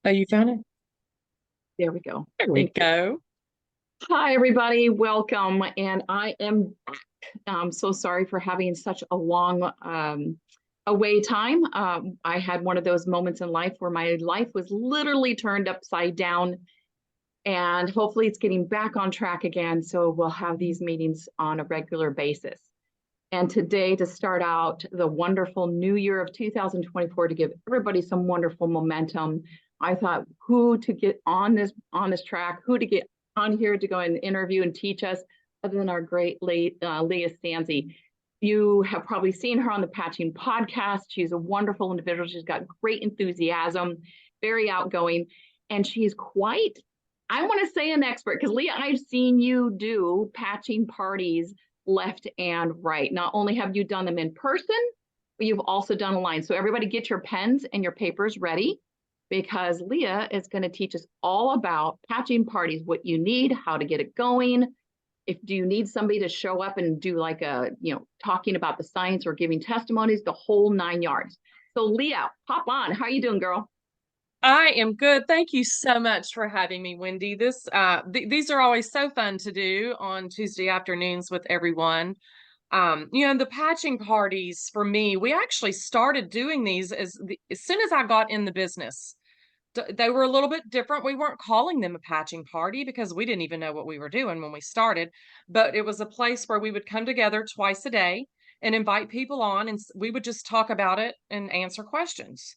Oh, you found it? There we go. There we Thank you. go. Hi, everybody. Welcome. And I am back. I'm so sorry for having such a long away time. I had one of those moments in life where my life was literally turned upside down, and hopefully it's getting back on track again. So we'll have these meetings on a regular basis. And today, to start out the wonderful new year of 2024, to give everybody some wonderful momentum, I thought who to get on this track, who to get on here to go and interview and teach us, other than our great late Leah Stasney. You have probably seen her on the Patching podcast. She's a wonderful individual. She's got great enthusiasm, very outgoing, and she's quite, I want to say, an expert, because Leah, I've seen you do patching parties left and right. Not only have you done them in person, but you've also done online. So everybody get your pens and your papers ready, because Leah is going to teach us all about patching parties, what you need, how to get it going. If do you need somebody to show up and do like talking about the science or giving testimonies, the whole 9 yards. So Leah, pop on. How are you doing, girl? I am good. Thank you so much for having me, Wendy. These are always so fun to do on Tuesday afternoons with everyone. The patching parties for me, we actually started doing these as soon as I got in the business. They were a little bit different. We weren't calling them a patching party because we didn't even know what we were doing when we started, but it was a place where we would come together twice a day and invite people on, and we would just talk about it and answer questions.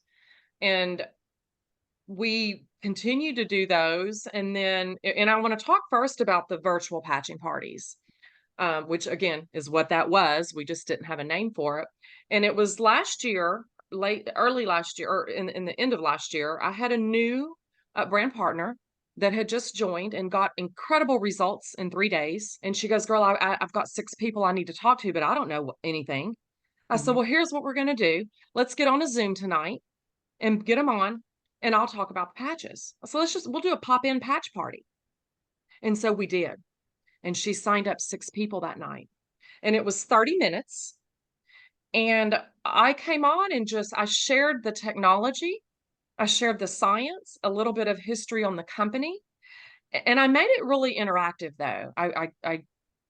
And we continue to do those. And I want to talk first about the virtual patching parties, which again is what that was. We just didn't have a name for it. And it was last year, early last year, or in the end of last year, I had a new brand partner that had just joined and got incredible results in 3 days. And she goes, "Girl, I've got 6 people I need to talk to, but I don't know anything." I said, Mhm. "Well, here's what we're going to do. Let's get on a Zoom tonight and get them on, and I'll talk about the patches." So we'll do a pop-in patch party. And so we did. And she signed up 6 people that night. And it was 30 minutes. And I came on and I shared the technology. I shared the science, a little bit of history on the company. And I made it really interactive, though. I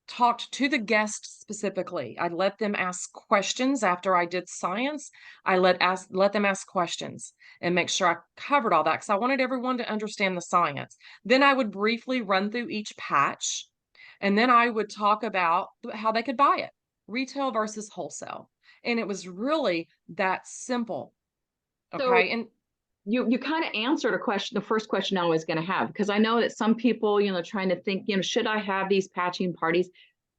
talked to the guests specifically. I let them ask questions after I did science. I let them ask questions and make sure I covered all that, because I wanted everyone to understand the science. Then I would briefly run through each patch, and then I would talk about how they could buy it, retail versus wholesale. And it was really that simple. So Okay. And you kind of answered a question, the first question I was going to have, because I know that some people, trying to think, should I have these patching parties?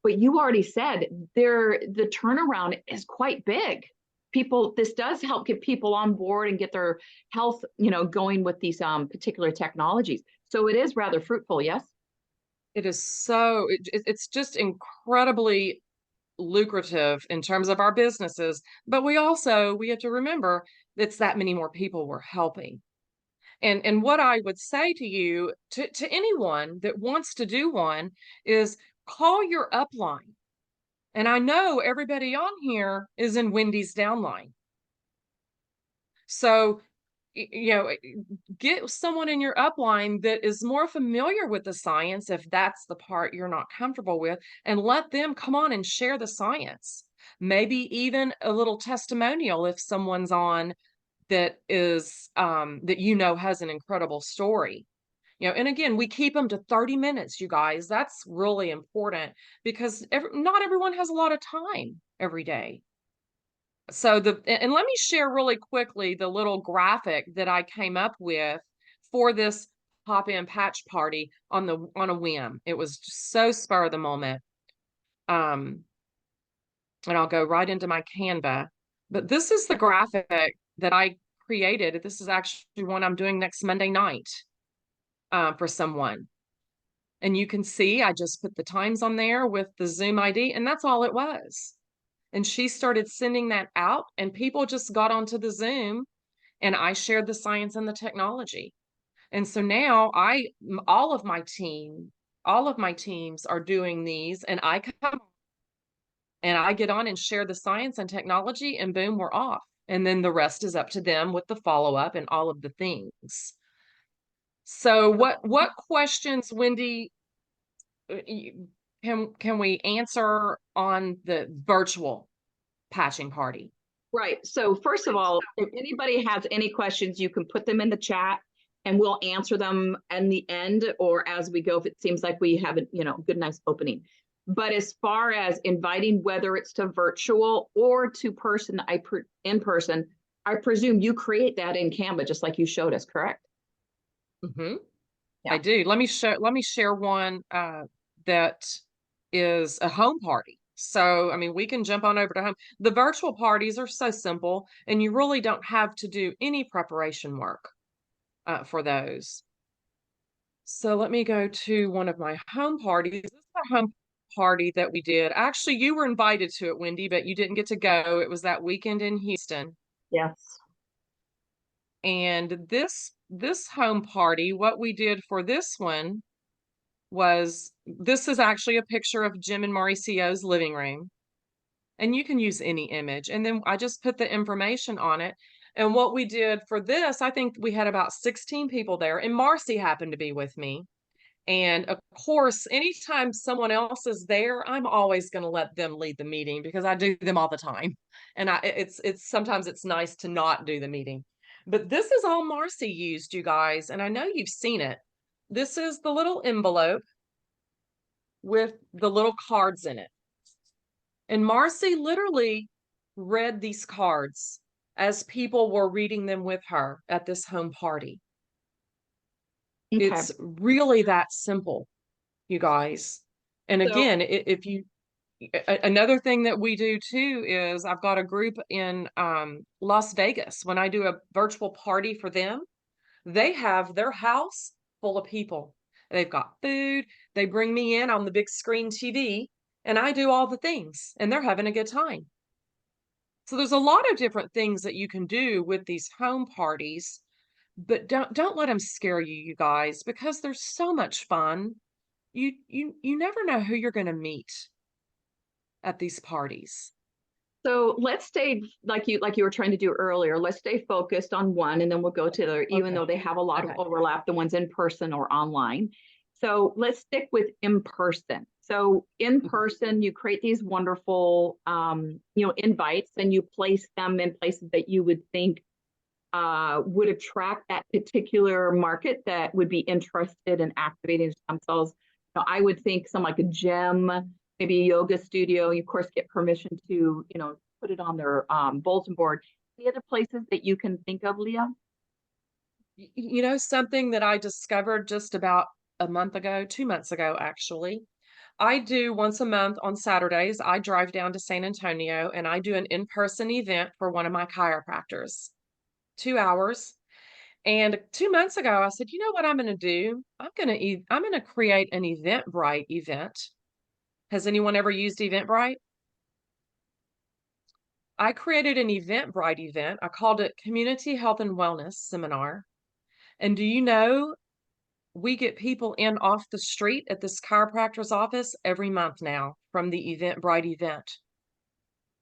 But you already said the turnaround is quite big. This does help get people on board and get their health, going with these particular technologies. So it is rather fruitful, yes? it's just incredibly lucrative in terms of our businesses, but we have to remember it's that many more people we're helping. And what I would say to you, to anyone that wants to do one, is call your upline. And I know everybody on here is in Wendy's downline. So, you know, get someone in your upline that is more familiar with the science, if that's the part you're not comfortable with, and let them come on and share the science. Maybe even a little testimonial if someone's on that has an incredible story. And again, we keep them to 30 minutes, you guys. That's really important because not everyone has a lot of time every day. And let me share really quickly the little graphic that I came up with for this pop-in patch party on a whim. It was just so spur of the moment. Um, and I'll go right into my Canva. But this is the graphic that I created. This is actually one I'm doing next Monday night for someone. And you can see I just put the times on there with the Zoom ID, and that's all it was. And she started sending that out, and people just got onto the Zoom, and I shared the science and the technology. And so now all of my teams are doing these, and I come and I get on and share the science and technology, and boom, we're off. And then the rest is up to them with the follow up and all of the things. So what questions, Wendy, can we answer on the virtual patching party? Right. So first of all, if anybody has any questions, you can put them in the chat and we'll answer them in the end or as we go if it seems like we have a good nice opening. But as far as inviting, whether it's to virtual or to person, in person, I presume you create that in Canva just like you showed us, correct? Hmm. I Yeah. do. Let me share one that is a home party. So, I mean, we can jump on over to home. The virtual parties are so simple, and you really don't have to do any preparation work for those. So let me go to one of my home parties. This is a home party that we did. Actually, you were invited to it, Wendy, but you didn't get to go. It was that weekend in Houston. Yes. And this home party, what we did for this one was this is actually a picture of Jim and Mauricio's living room. And you can use any image. And then I just put the information on it. And what we did for this, I think we had about 16 people there, and Marcy happened to be with me. And of course, anytime someone else is there, I'm always going to let them lead the meeting because I do them all the time. And it's sometimes it's nice to not do the meeting. But this is all Marcy used, you guys, and I know you've seen it. This is the little envelope with the little cards in it. And Marcy literally read these cards as people were reading them with her at this home party. Okay. It's really that simple, you guys. And So again, if you another thing that we do too is I've got a group in Las Vegas. When I do a virtual party for them, they have their house full of people. They've got food. They bring me in on the big screen TV, and I do all the things, and they're having a good time. So there's a lot of different things that you can do with these home parties, but don't let them scare you, you guys, because they're so much fun. You never know who you're going to meet at these parties. So let's stay like you were trying to do earlier. Let's stay focused on one, and then we'll go to the other, even Okay. though they have a lot of Okay. overlap, the ones in person or online. So let's stick with in person. So in Mhm. person, you create these wonderful, invites, and you place them in places that you would think would attract that particular market that would be interested in activating stem cells. I would think some like a gym, maybe a yoga studio. You of course get permission to, put it on their bulletin board. The other places that you can think of, Leah? You know, something that I discovered just about a month ago, 2 months ago, actually. I do once a month on Saturdays. I drive down to San Antonio and I do an in-person event for one of my chiropractors, 2 hours. And 2 months ago, I said, you know what I'm going to do? I'm going to create an Eventbrite event. Has anyone ever used Eventbrite? I created an Eventbrite event. I called it Community Health and Wellness Seminar. And do you know we get people in off the street at this chiropractor's office every month now from the Eventbrite event.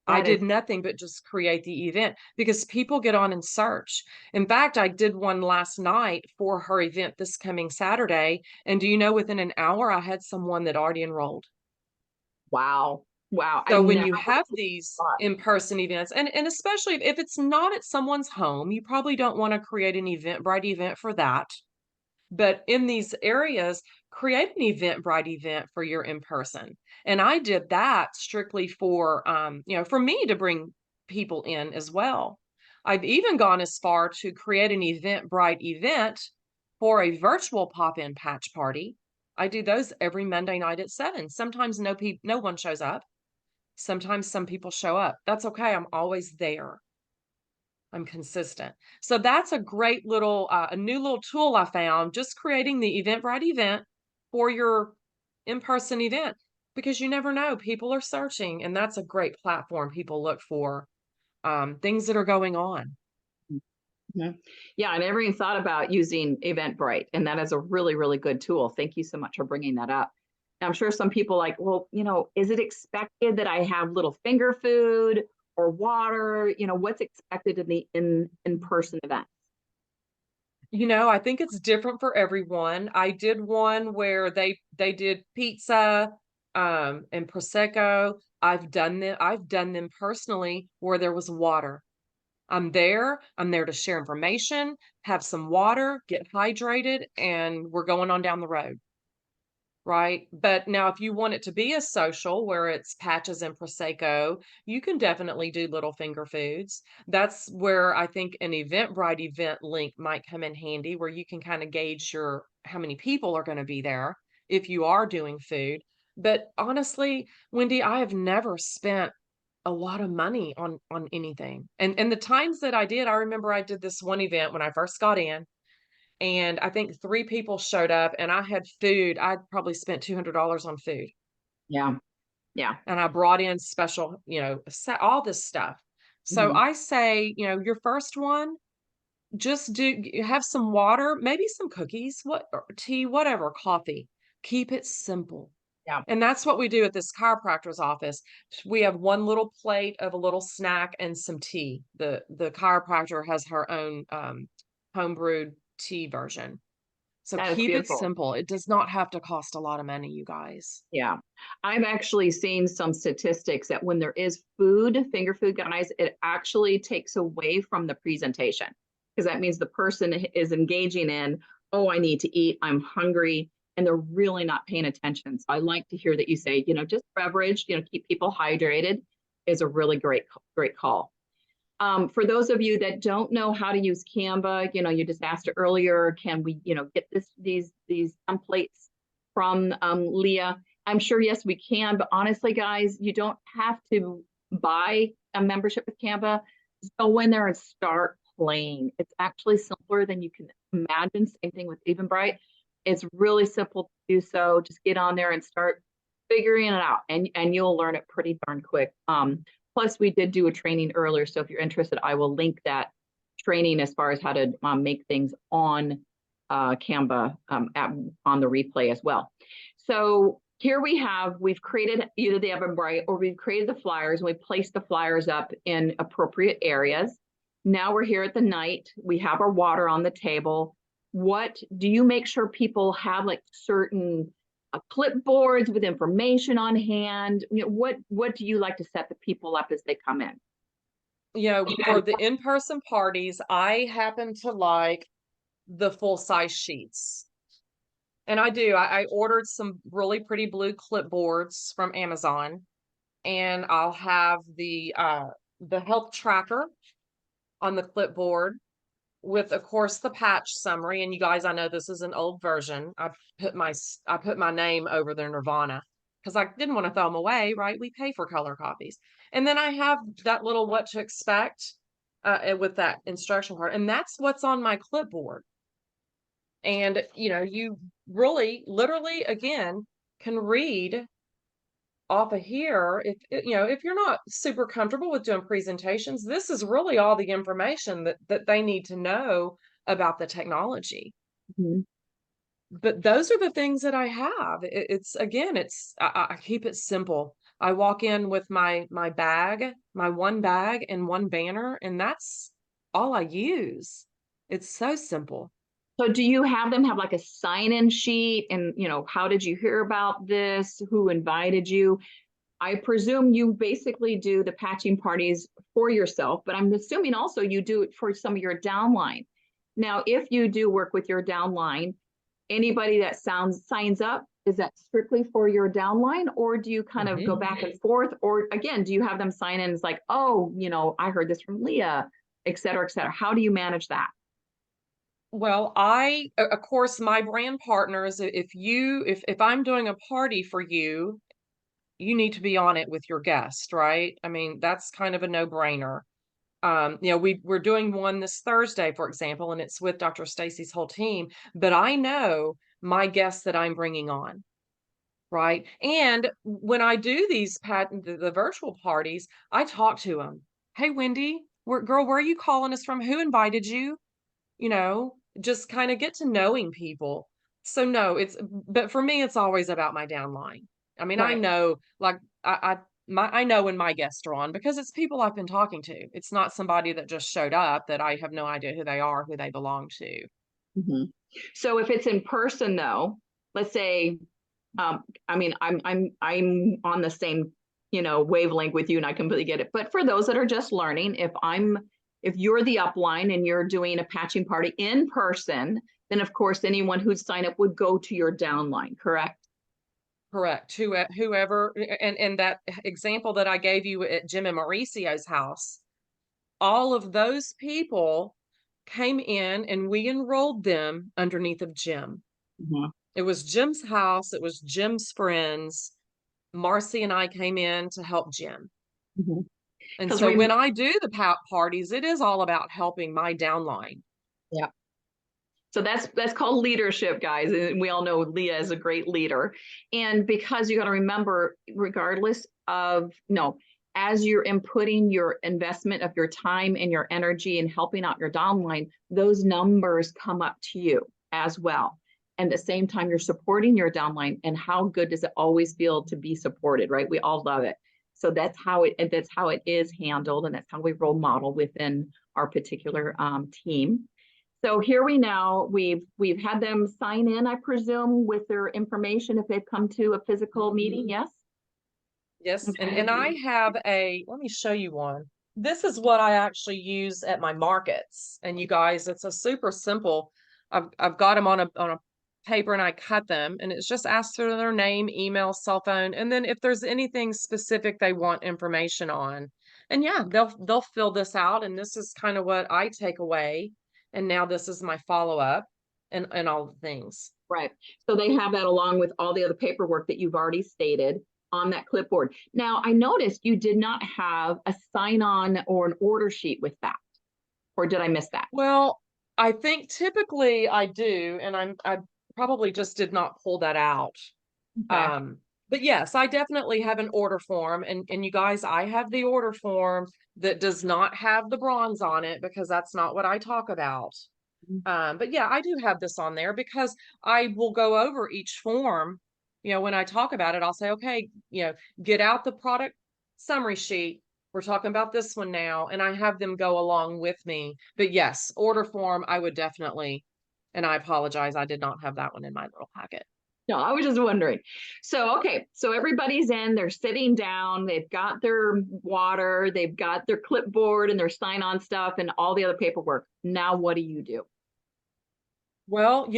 I That is did nothing but just create the event because people get on and search. In fact, I did one last night for her event this coming Saturday. And do you know, within an hour, I had someone that already enrolled. wow. Wow. So I've when never you have these thought. in-person events, and especially if it's not at someone's home, you probably don't want to create an Eventbrite event for that. But in these areas, create an Eventbrite event for your in-person. And I did that strictly for, for me to bring people in as well. I've even gone as far to create an Eventbrite event for a virtual pop-in patch party. I do those every Monday night at 7. Sometimes no one shows up. Sometimes some people show up. That's okay. I'm always there. I'm consistent. So that's a great little, a new little tool I found, just creating the Eventbrite event for your in-person event, because you never know, people are searching, and that's a great platform. People look for things that are going on. Mhm. Yeah, I never even thought about using Eventbrite, and that is a really, really good tool. Thank you so much for bringing that up. I'm sure some people like, well, is it expected that I have little finger food or water? What's expected in the in-person event? I think it's different for everyone. I did one where they did pizza, and prosecco. I've done them personally where there was water. I'm there to share information, have some water, get hydrated, and we're going on down the road. Right? But now if you want it to be a social where it's patches and prosecco, you can definitely do little finger foods. That's where I think an Eventbrite event link might come in handy, where you can kind of gauge your how many people are going to be there if you are doing food. But honestly, Wendy, I have never spent a lot of money on anything. And the times that I did, I remember I did this one event when I first got in, and I think 3 people showed up, and I had food. I'd probably spent $200 on food, Yeah. Yeah. and I brought in special, all this stuff. So Mhm. I say, your first one, just have some water, maybe some cookies, or tea, whatever, coffee. Keep it simple. Yeah. And that's what we do at this chiropractor's office. We have one little plate of a little snack and some tea. The chiropractor has her own home brewed tea version. So That is keep it beautiful. simple. It does not have to cost a lot of money, you guys. Yeah. I've actually seen some statistics that when there is food, finger food, guys, it actually takes away from the presentation because that means the person is engaging in, oh, I need to eat, I'm hungry, and they're really not paying attention. So I like to hear that you say, just beverage, keep people hydrated is a really great call. For those of you that don't know how to use Canva, you just asked earlier, can we, get these templates from Leah? I'm sure, yes, we can, but honestly, guys, you don't have to buy a membership with Canva. Just go in there and start playing. It's actually simpler than you can imagine. Same thing with Eventbrite. It's really simple to do so. Just get on there and start figuring it out, and you'll learn it pretty darn quick. Plus, we did do a training earlier, so if you're interested, I will link that training as far as how to make things on Canva on the replay as well. So here we've created either the Eventbrite or we've created the flyers, and we placed the flyers up in appropriate areas. Now we're here at the night. We have our water on the table. What do you make sure people have, like certain clipboards with information on hand? What do you like to set the people up as they come in? For the in-person parties, I happen to like the full-size sheets. And I do. I ordered some really pretty blue clipboards from Amazon, and I'll have the health tracker on the clipboard with, of course, the patch summary. And you guys, I know this is an old version. I put my name over their Nirvana because I didn't want to throw them away, right? We pay for color copies. And then I have that little what to expect with that instruction card, and that's what's on my clipboard. And you really, literally, again, can read off of here. If you're not super comfortable with doing presentations, this is really all the information that they need to know about the technology. Mhm. But those are the things that I have. I keep it simple. I walk in with my bag, my one bag and one banner, and that's all I use. It's so simple. So do you have them have like a sign-in sheet and, how did you hear about this? Who invited you? I presume you basically do the patching parties for yourself, but I'm assuming also you do it for some of your downline. Now, if you do work with your downline, anybody that signs up, is that strictly for your downline, or do you kind of go Mhm. back and forth? Or again, do you have them sign in as like, oh, I heard this from Leah, et cetera, et cetera. How do you manage that? Well, of course, my brand partners, if I'm doing a party for you, you need to be on it with your guest, right? I mean, that's kind of a no-brainer. We're doing one this Thursday, for example, and it's with Dr. Stacy's whole team, but I know my guests that I'm bringing on, right? And when I do the virtual parties, I talk to them. Hey, Wendy, girl, where are you calling us from? Who invited you? Just kind of get to knowing people. So no, but for me, it's always about my downline. I mean, I Right. know, like, I know when my guests are on because it's people I've been talking to. It's not somebody that just showed up that I have no idea who they are, who they belong to. Mhm. So if it's in person though, let's say, I mean, I'm on the same, wavelength with you and I completely get it. But for those that are just learning, if you're the upline and you're doing a patching party in person, then of course anyone who'd sign up would go to your downline, correct? Correct. Whoever, and that example that I gave you at Jim and Mauricio's house, all of those people came in and we enrolled them underneath of Jim. Mhm. It was Jim's house, it was Jim's friends. Marcy and I came in to help Jim. Mhm. And Because so when I do the parties, it is all about helping my downline. yeah. So that's called leadership, guys. And we all know Leah is a great leader. And because you got to remember, regardless of no, as you're inputting your investment of your time and your energy and helping out your downline, those numbers come up to you as well. And at the same time, you're supporting your downline. And how good does it always feel to be supported, right? We all love it. So that's how it is handled, and that's how we role model within our particular team. So here we've had them sign in, I presume, with their information if they've come to a physical meeting. Yes. Yes, and Okay. I have let me show you one. This is what I actually use at my markets. And you guys, it's a super simple. I've got them on a paper and I cut them and it's just asked for their name, email, cell phone, and then if there's anything specific they want information on. And yeah, they'll fill this out and this is kind of what I take away. And now this is my follow-up and all the things. Right. So they have that along with all the other paperwork that you've already stated on that clipboard. Now, I noticed you did not have a sign on or an order sheet with that, or did I miss that? Well, I think typically I do, and I probably just did not pull that out. Okay. Um, but yes, I definitely have an order form, and you guys, I have the order form that does not have the bronze on it because that's not what I talk about. But yeah, I do have this on there because I will go over each form. When I talk about it, I'll say, okay, get out the product summary sheet. We're talking about this one now, and I have them go along with me. But yes, order form, I would definitely, and I apologize, I did not have that one in my little packet. No, I was just wondering. So, okay, so everybody's in, they're sitting down, they've got their water, they've got their clipboard and their sign on stuff and all the other paperwork. Now, what do you do? Well,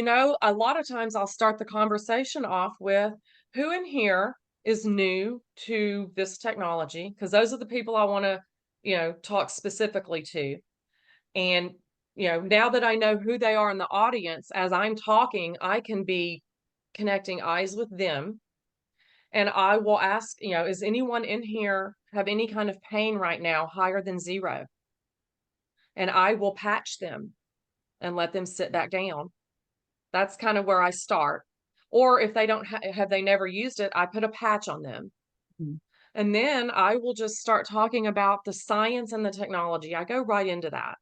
a lot of times I'll start the conversation off with who in here is new to this technology, because those are the people I want to, talk specifically to. And, now that I know who they are in the audience, as I'm talking, I can be connecting eyes with them. And I will ask, is anyone in here have any kind of pain right now higher than 0? And I will patch them and let them sit back down. That's kind of where I start. Or if they don't have they never used it, I put a patch on them. Mhm. And then I will just start talking about the science and the technology. I go right into that.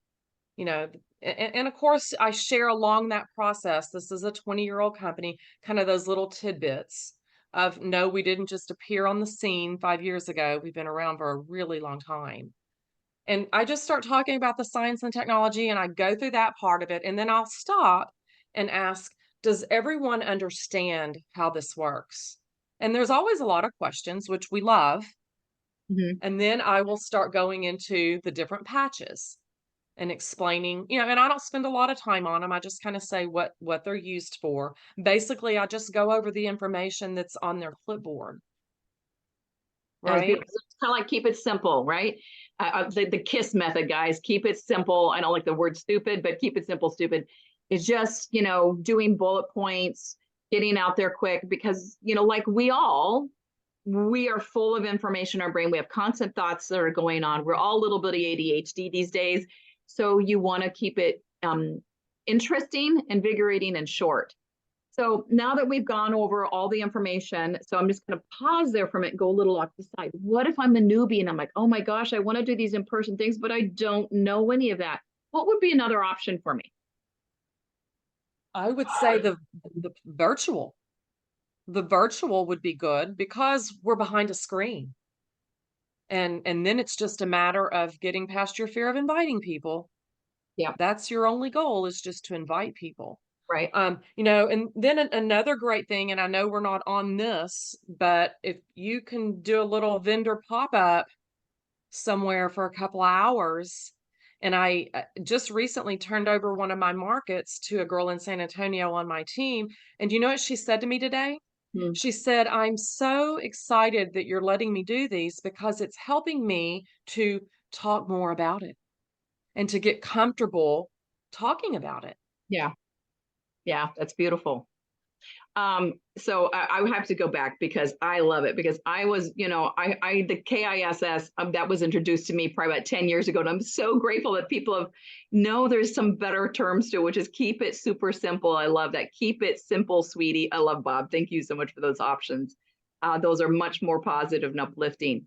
you know and of course I share along that process, this is a 20-year-old company, kind of those little tidbits of, no, we didn't just appear on the scene 5 years ago, we've been around for a really long time. And I just start talking about the science and technology and I go through that part of it, and then I'll stop and ask, does everyone understand how this works? And there's always a lot of questions, which we love. Mhm. And then I will start going into the different patches and explaining, and I don't spend a lot of time on them. I just kind of say what they're used for. Basically, I just go over the information that's on their clipboard, As right? people, it's kind of like keep it simple, right? The KISS method, guys. Keep it simple. I don't like the word stupid, but keep it simple. Stupid is just doing bullet points, getting out there quick because like we are full of information in our brain. We have constant thoughts that are going on. We're all a little bit of ADHD these days, so you want to keep it interesting, invigorating, and short. So now that we've gone over all the information, so I'm just going to pause there for a minute and go a little off the side. What if I'm a newbie and I'm like, oh my gosh, I want to do these in-person things, but I don't know any of that? What would be another option for me? I would say the virtual. The virtual would be good because we're behind a screen. And then it's just a matter of getting past your fear of inviting people. Yeah. That's your only goal, is just to invite people. Right. And then another great thing, and I know we're not on this, but if you can do a little vendor pop-up somewhere for a couple of hours. And I just recently turned over one of my markets to a girl in San Antonio on my team. And you know what she said to me today? Mm. She said, "I'm so excited that you're letting me do these because it's helping me to talk more about it and to get comfortable talking about it." Yeah. Yeah. That's beautiful. So I would have to go back because I love it because I was, the KISS that was introduced to me probably about 10 years ago. And I'm so grateful that people have know there's some better terms to it, which is keep it super simple. I love that. Keep it simple, sweetie. I love Bob. Thank you so much for those options. Those are much more positive and uplifting.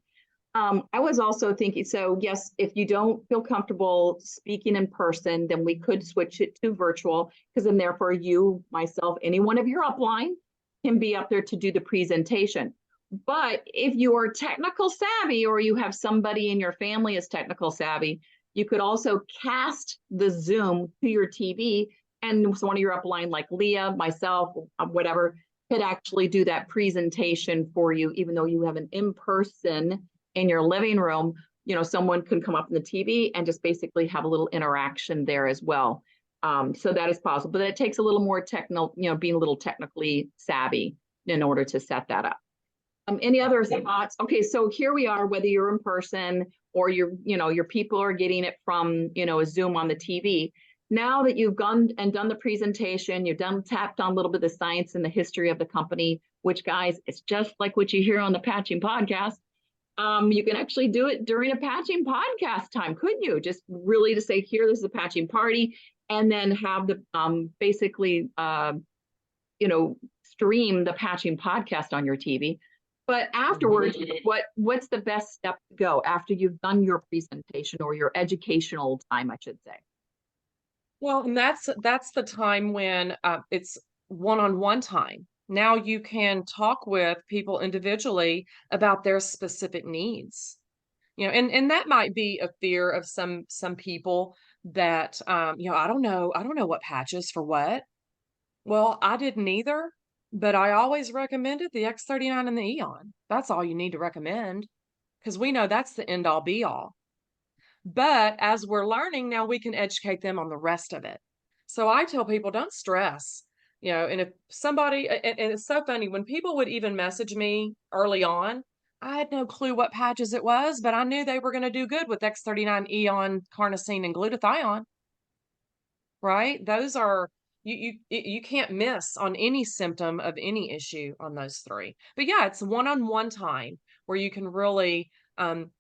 I was also thinking, so yes, if you don't feel comfortable speaking in person, then we could switch it to virtual because then therefore you, myself, any one of your upline can be up there to do the presentation. But if you are technical savvy or you have somebody in your family is technical savvy, you could also cast the Zoom to your TV and so one of your upline like Leah, myself, whatever, could actually do that presentation for you, even though you have an in-person in your living room, someone can come up in the TV and just basically have a little interaction there as well. So that is possible, but it takes a little more technical, being a little technically savvy in order to set that up. Any other thoughts? Okay, so here we are, whether you're in person or your people are getting it from, a Zoom on the TV. Now that you've gone and done the presentation, you've tapped on a little bit of the science and the history of the company, which guys, it's just like what you hear on the Patching podcast. You can actually do it during a patching podcast time, couldn't you? Just really to say, here, this is a patching party, and then have the basically, stream the patching podcast on your TV. But afterwards, what's the best step to go after you've done your presentation or your educational time, I should say? Well, and that's the time when it's one-on-one time. Now you can talk with people individually about their specific needs. And that might be a fear of some people that I don't know what patches for what. Well, I didn't either, but I always recommended the X39 and the Eon. That's all you need to recommend because we know that's the end all be all. But as we're learning now, we can educate them on the rest of it. So I tell people, don't stress, and if somebody, and it's so funny, when people would even message me early on, I had no clue what patches it was, but I knew they were going to do good with X39, Eon, carnosine, and glutathione, right? Those are, you can't miss on any symptom of any issue on those three. But yeah, it's one-on-one time where you can really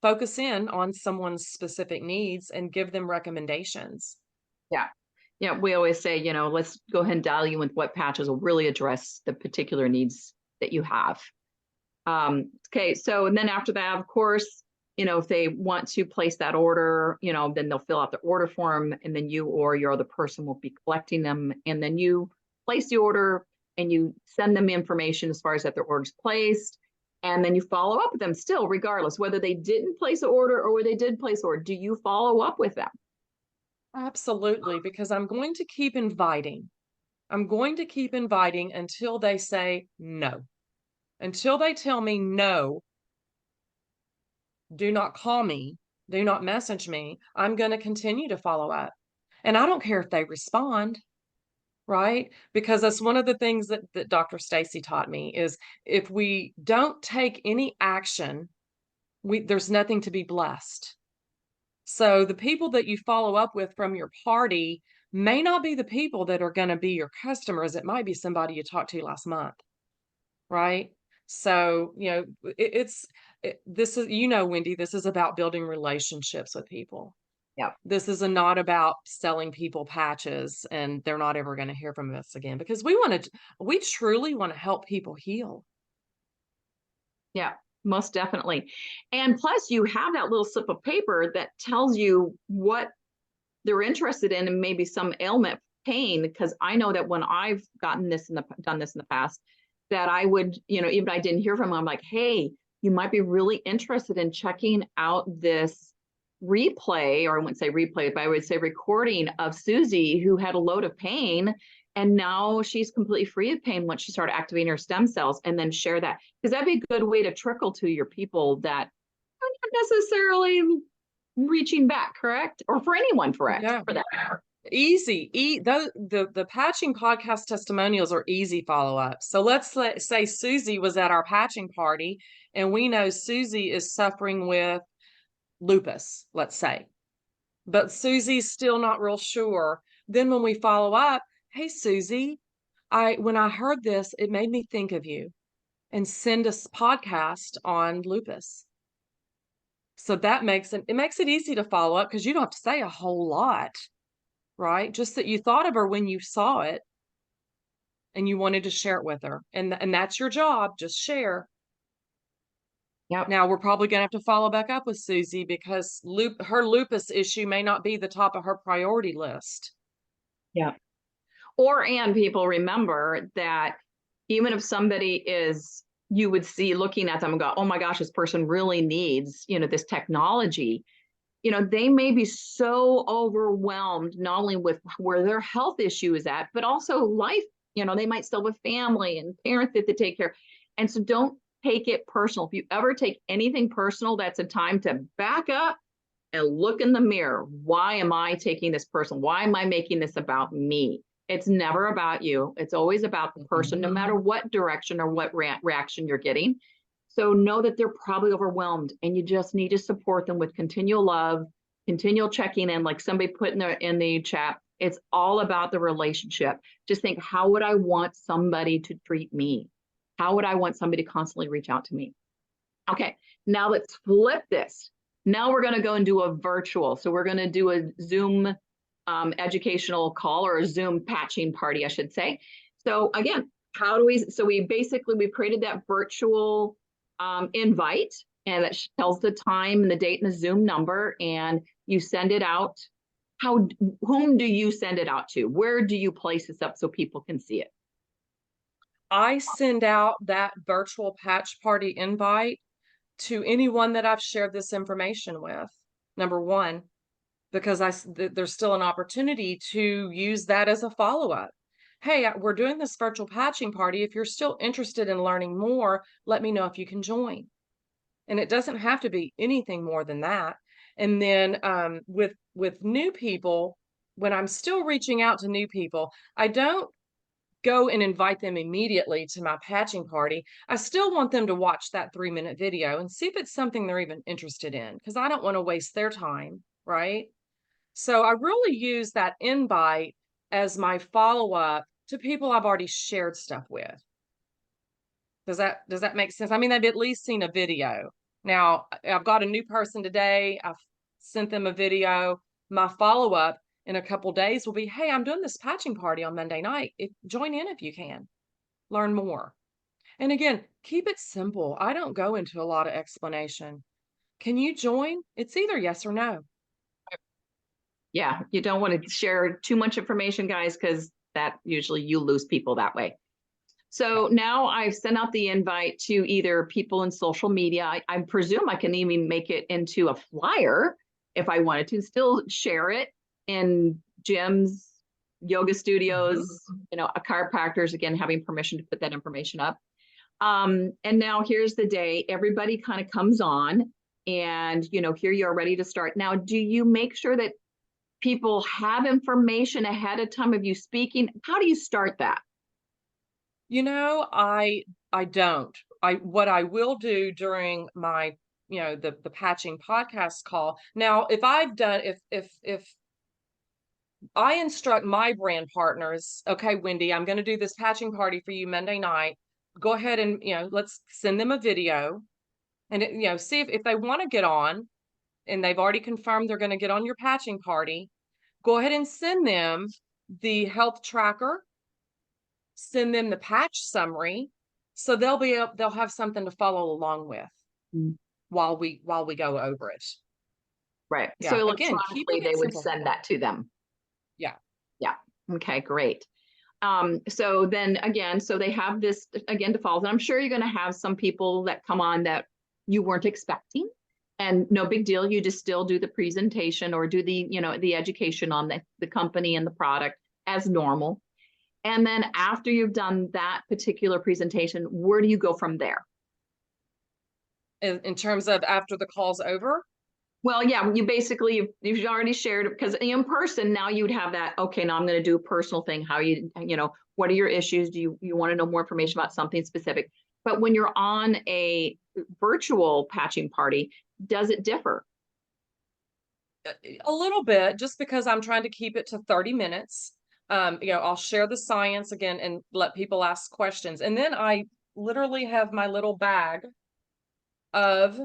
focus in on someone's specific needs and give them recommendations. Yeah. Yeah. We always say, let's go ahead and dial you with what patches will really address the particular needs that you have. Okay. So, and then after that, of course, if they want to place that order, then they'll fill out the order form and then you or your other person will be collecting them. And then you place the order and you send them information as far as that their order's placed. And then you follow up with them still, regardless, whether they didn't place an order or whether they did place an order. Do you follow up with them? Absolutely, because I'm going to keep inviting. I'm going to keep inviting until they say no. Until they tell me no, do not call me, do not message me, I'm going to continue to follow up. And I don't care if they respond, right? Because that's one of the things that Dr. Stacy taught me is if we don't take any action, there's nothing to be blessed. So the people that you follow up with from your party may not be the people that are going to be your customers. It might be somebody you talked to last month, right? So, this is, Wendy, this is about building relationships with people. Yeah. This is not about selling people patches and they're not ever going to hear from us again because we truly want to help people heal. Yeah, most definitely. And plus you have that little slip of paper that tells you what they're interested in and maybe some ailment pain. Because I know that when I've done this in the past, that I would, even if I didn't hear from them, I'm like, hey, you might be really interested in checking out this replay, or I wouldn't say replay, but I would say recording of Susie who had a load of pain And now she's completely free of pain once she started activating her stem cells, and then share that. Because that'd be a good way to trickle to your people that are not necessarily reaching back, correct? Or for anyone, correct? Yeah. For that. Easy. The patching podcast testimonials are easy follow-up. So let's say Susie was at our patching party, and we know Susie is suffering with lupus, let's say. But Susie's still not real sure. Then when we follow up, hey Susie, when I heard this, it made me think of you, and send us podcast on lupus. So that makes it easy to follow up because you don't have to say a whole lot, right? Just that you thought of her when you saw it and you wanted to share it with her. And that's your job, just share. Yep. Now we're probably going to have to follow back up with Susie because her lupus issue may not be the top of her priority list. Yeah. And people remember that even if somebody is, you would see looking at them and go, oh my gosh, this person really needs, this technology. They may be so overwhelmed, not only with where their health issue is at, but also life. They might still have a family and parents that they take care of. And so don't take it personal. If you ever take anything personal, that's a time to back up and look in the mirror. Why am I taking this personal? Why am I making this about me? It's never about you. It's always about the person, no matter what direction or what reaction you're getting. So know that they're probably overwhelmed, and you just need to support them with continual love, continual checking in, like somebody put in the chat. It's all about the relationship. Just think, how would I want somebody to treat me? How would I want somebody to constantly reach out to me? Okay, now let's flip this. Now we're going to go and do a virtual. So we're going to do a Zoom educational call, or a Zoom patching party, I should say. So again, we've created that virtual invite, and that tells the time and the date and the Zoom number, and you send it out. Whom do you send it out to? Where do you place this up so people can see it? I send out that virtual patch party invite to anyone that I've shared this information with, number one, because there's still an opportunity to use that as a follow-up. Hey, we're doing this virtual patching party. If you're still interested in learning more, let me know if you can join. And it doesn't have to be anything more than that. And then with new people, when I'm still reaching out to new people, I don't go and invite them immediately to my patching party. I still want them to watch that 3-minute video and see if it's something they're even interested in, because I don't want to waste their time, right? So I really use that invite as my follow-up to people I've already shared stuff with. Does that make sense? I mean, they've at least seen a video. Now, I've got a new person today. I've sent them a video. My follow-up in a couple days will be, hey, I'm doing this patching party on Monday night. Join in if you can. Learn more. And again, keep it simple. I don't go into a lot of explanation. Can you join? It's either yes or no. Yeah, you don't want to share too much information, guys, because that usually you lose people that way. So now I've sent out the invite to either people in social media. I presume I can even make it into a flyer if I wanted to, still share it in gyms, yoga studios, chiropractors, again, having permission to put that information up. And now here's the day. Everybody kind of comes on, and, here you are ready to start. Now, do you make sure that people have information ahead of time of you speaking? How do you start that? I don't. What I will do during my, the patching podcast call. Now, if I instruct my brand partners, okay, Wendy, I'm going to do this patching party for you Monday night. Go ahead and, let's send them a video and, see if they want to get on, and they've already confirmed they're going to get on your patching party. Go ahead and send them the health tracker, send them the patch summary, so they'll have something to follow along with while we go over it. Right. Yeah. So Again, electronically they would send that to them. Yeah. Yeah. Okay, great. So then again, so they have this again to follow. And I'm sure you're going to have some people that come on that you weren't expecting, and no big deal. You just still do the presentation or do the, the education on the company and the product as normal. And then after you've done that particular presentation, where do you go from there? In terms of after the call's over. Well, yeah, you basically, you've already shared it because in person now you'd have that, okay, now I'm going to do a personal thing. How what are your issues? Do you want to know more information about something specific? But when you're on a virtual patching party, does it differ? A little bit, just because I'm trying to keep it to 30 minutes. I'll share the science again and let people ask questions. And then I literally have my little bag of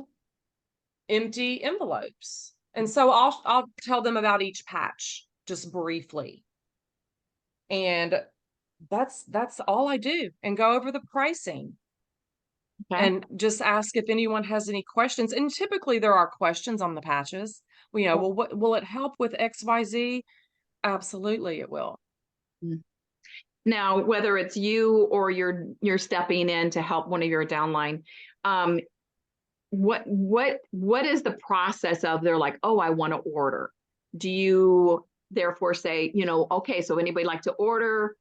empty envelopes. And so I'll tell them about each patch just briefly. And that's all I do, and go over the pricing Okay. and just ask if anyone has any questions. And typically there are questions on the patches. Well, what will it help with XYZ? Absolutely it will. Mm. Now, whether it's you or you're stepping in to help one of your downline, um, what is the process of they're like, oh, I want to order? Do you therefore say, okay, so anybody like to order,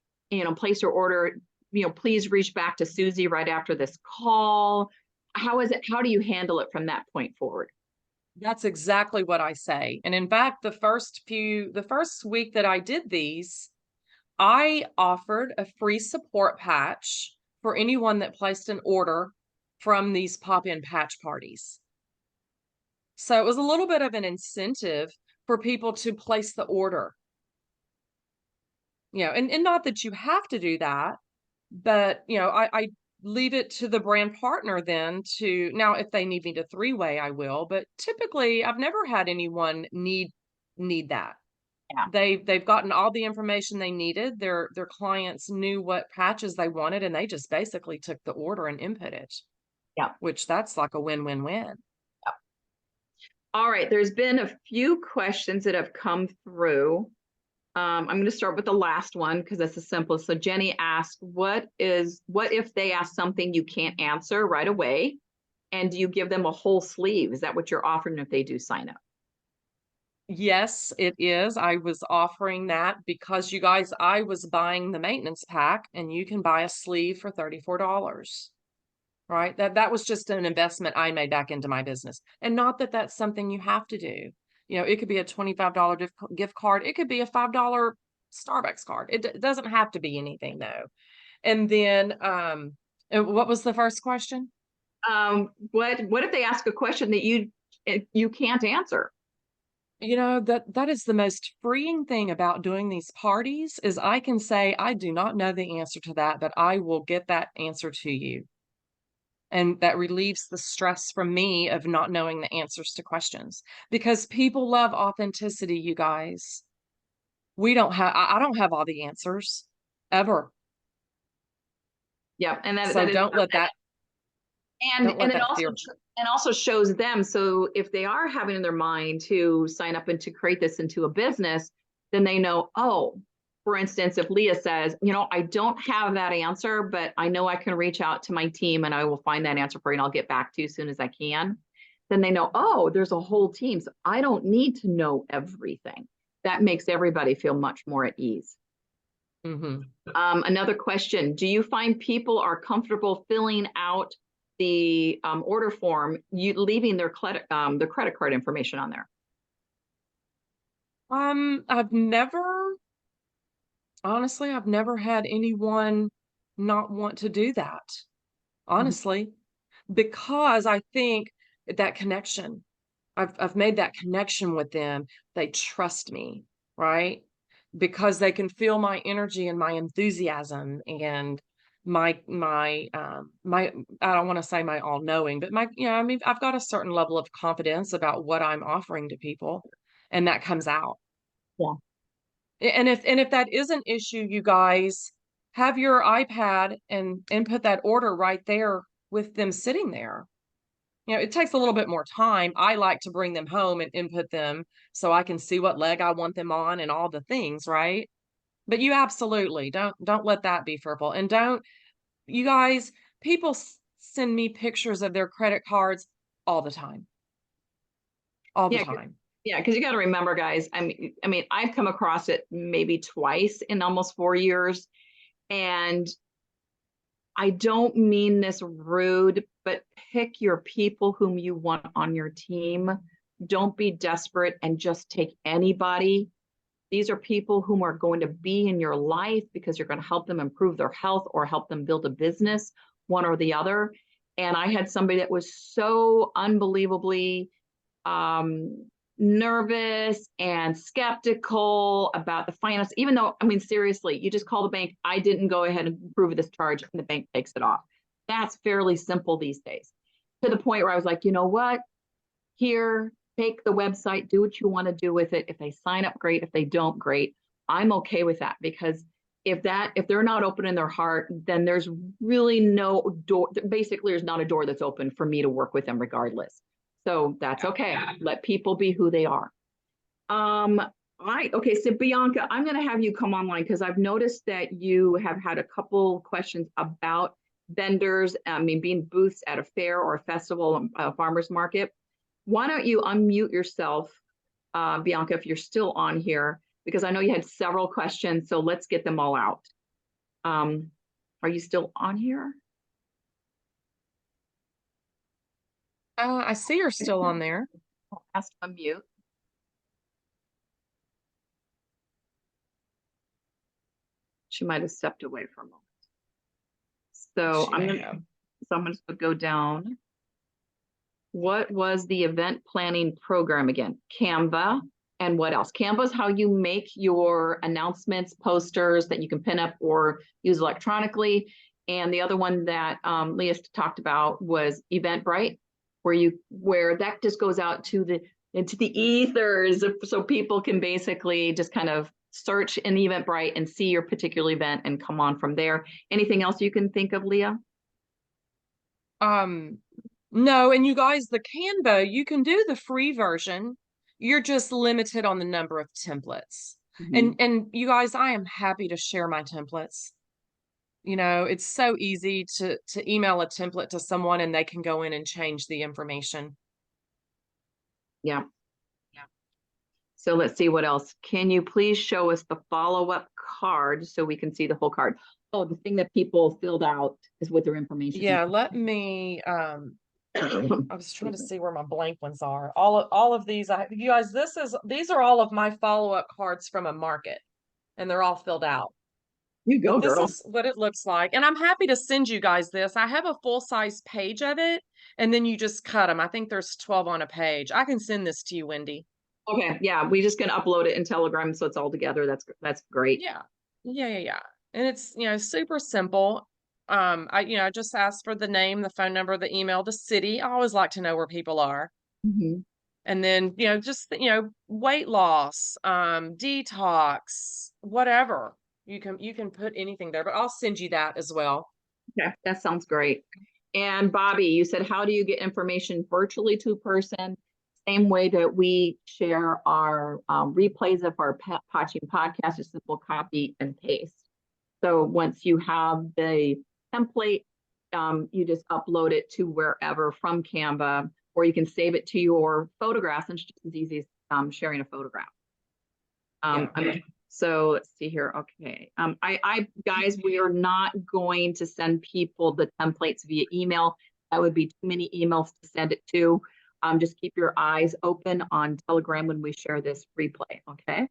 place your order, please reach back to Susie right after this call? How do you handle it from that point forward? That's exactly what I say. And in fact, the first week that I did these, I offered a free support patch for anyone that placed an order from these pop-in patch parties. So it was a little bit of an incentive for people to place the order. And not that you have to do that, but I leave it to the brand partner then to, now if they need me to three-way, I will, but typically I've never had anyone need that. Yeah. They've gotten all the information they needed. Their clients knew what patches they wanted, and they just basically took the order and input it. Yeah. Which that's like a win-win-win. All right. There's been a few questions that have come through. I'm going to start with the last one because that's the simplest. So Jenny asked, what if they ask something you can't answer right away? And do you give them a whole sleeve? Is that what you're offering if they do sign up? Yes, it is. I was offering that because you guys, I was buying the maintenance pack, and you can buy a sleeve for $34. Right? That was just an investment I made back into my business. And not that that's something you have to do. It could be a $25 gift card. It could be a $5 Starbucks card. It doesn't have to be anything though. And then, what was the first question? What if they ask a question that you can't answer? That is the most freeing thing about doing these parties is I can say, I do not know the answer to that, but I will get that answer to you. And that relieves the stress from me of not knowing the answers to questions, because people love authenticity, you guys. I don't have all the answers ever. Yeah, and So and don't let it that fear. also shows them. So if they are having in their mind to sign up and to create this into a business, then they know, oh, for instance, if Leah says, I don't have that answer, but I know I can reach out to my team and I will find that answer for you and I'll get back to you as soon as I can. Then they know, oh, there's a whole team. So I don't need to know everything. That makes everybody feel much more at ease. Mm-hmm. Another question, do you find people are comfortable filling out the order form, leaving their credit card information on there? Honestly, I've never had anyone not want to do that. Honestly, because I think that connection, I've made that connection with them. They trust me, right? Because they can feel my energy and my enthusiasm and my I don't want to say my all knowing, but I mean, I've got a certain level of confidence about what I'm offering to people, and that comes out. Yeah. And if that is an issue, you guys have your iPad and input that order right there with them sitting there. It takes a little bit more time. I like to bring them home and input them so I can see what leg I want them on and all the things, right? But you absolutely don't let that be fearful. And don't, you guys, people send me pictures of their credit cards all the time. All the Yeah, time. yeah, because you got to remember, guys. I mean, I've come across it maybe twice in almost 4 years, And I don't mean this rude, but pick your people whom you want on your team. Don't be desperate and just take anybody. These are people whom are going to be in your life because you're going to help them improve their health or help them build a business, one or the other. And I had somebody that was so unbelievably nervous and skeptical about the finance, even though, I mean, seriously, you just call the bank. I didn't go ahead and approve this charge, and the bank takes it off. That's fairly simple these days, to the point where I was like, you know what? Here, take the website, do what you want to do with it. If they sign up, great. If they don't, great. I'm okay with that, because if they're not open in their heart, then there's really no door. Basically, there's not a door that's open for me to work with them regardless. So that's okay. Let people be who they are. Okay, so Bianca, I'm going to have you come online because I've noticed that you have had a couple questions about vendors, I mean, being booths at a fair or a festival, a farmer's market. Why don't you unmute yourself, Bianca, if you're still on here, because I know you had several questions, so let's get them all out. Are you still on here? I see you're still on there. I'll ask to unmute. She might have stepped away for a moment. So I'm going to go down. What was the event planning program again? Canva. And what else? Canva is how you make your announcements, posters that you can pin up or use electronically. And the other one that Leah talked about was Eventbrite, where that just goes out into the ethers, so people can basically just kind of search in the Eventbrite and see your particular event and come on from there. Anything else you can think of, Leah? No, and you guys, the Canva, you can do the free version. You're just limited on the number of templates. And you guys, I am happy to share my templates. You know, it's so easy to email a template to someone and they can go in and change the information. Yeah. So let's see what else. Can you please show us the follow-up card so we can see the whole card? Oh, the thing that people filled out is with their information. Yeah, let me I was trying to see where my blank ones are. All of these, you guys, these are all of my follow-up cards from a market, and they're all filled out. You go, But this girl. is what it looks like. And I'm happy to send you guys this. I have a full-size page of it, and then you just cut them. I think there's 12 on a page. I can send this to you, Wendy. Okay, yeah, we just gonna upload it in Telegram so it's all together. That's great. Yeah. And it's, super simple. I just asked for the name, the phone number, the email, the city. I always like to know where people are. And then, just, weight loss, detox, whatever. You can put anything there, but I'll send you that as well. Yeah, that sounds great. And Bobby, you said, how do you get information virtually to a person? Same way that we share our replays of our Patching podcast, a simple copy and paste. So once you have the template, you just upload it to wherever from Canva, or you can save it to your photographs, and it's just as easy as sharing a photograph. So let's see here. Okay. Guys, we are not going to send people the templates via email. That would be too many emails to send it to. Just keep your eyes open on Telegram when we share this replay. Okay.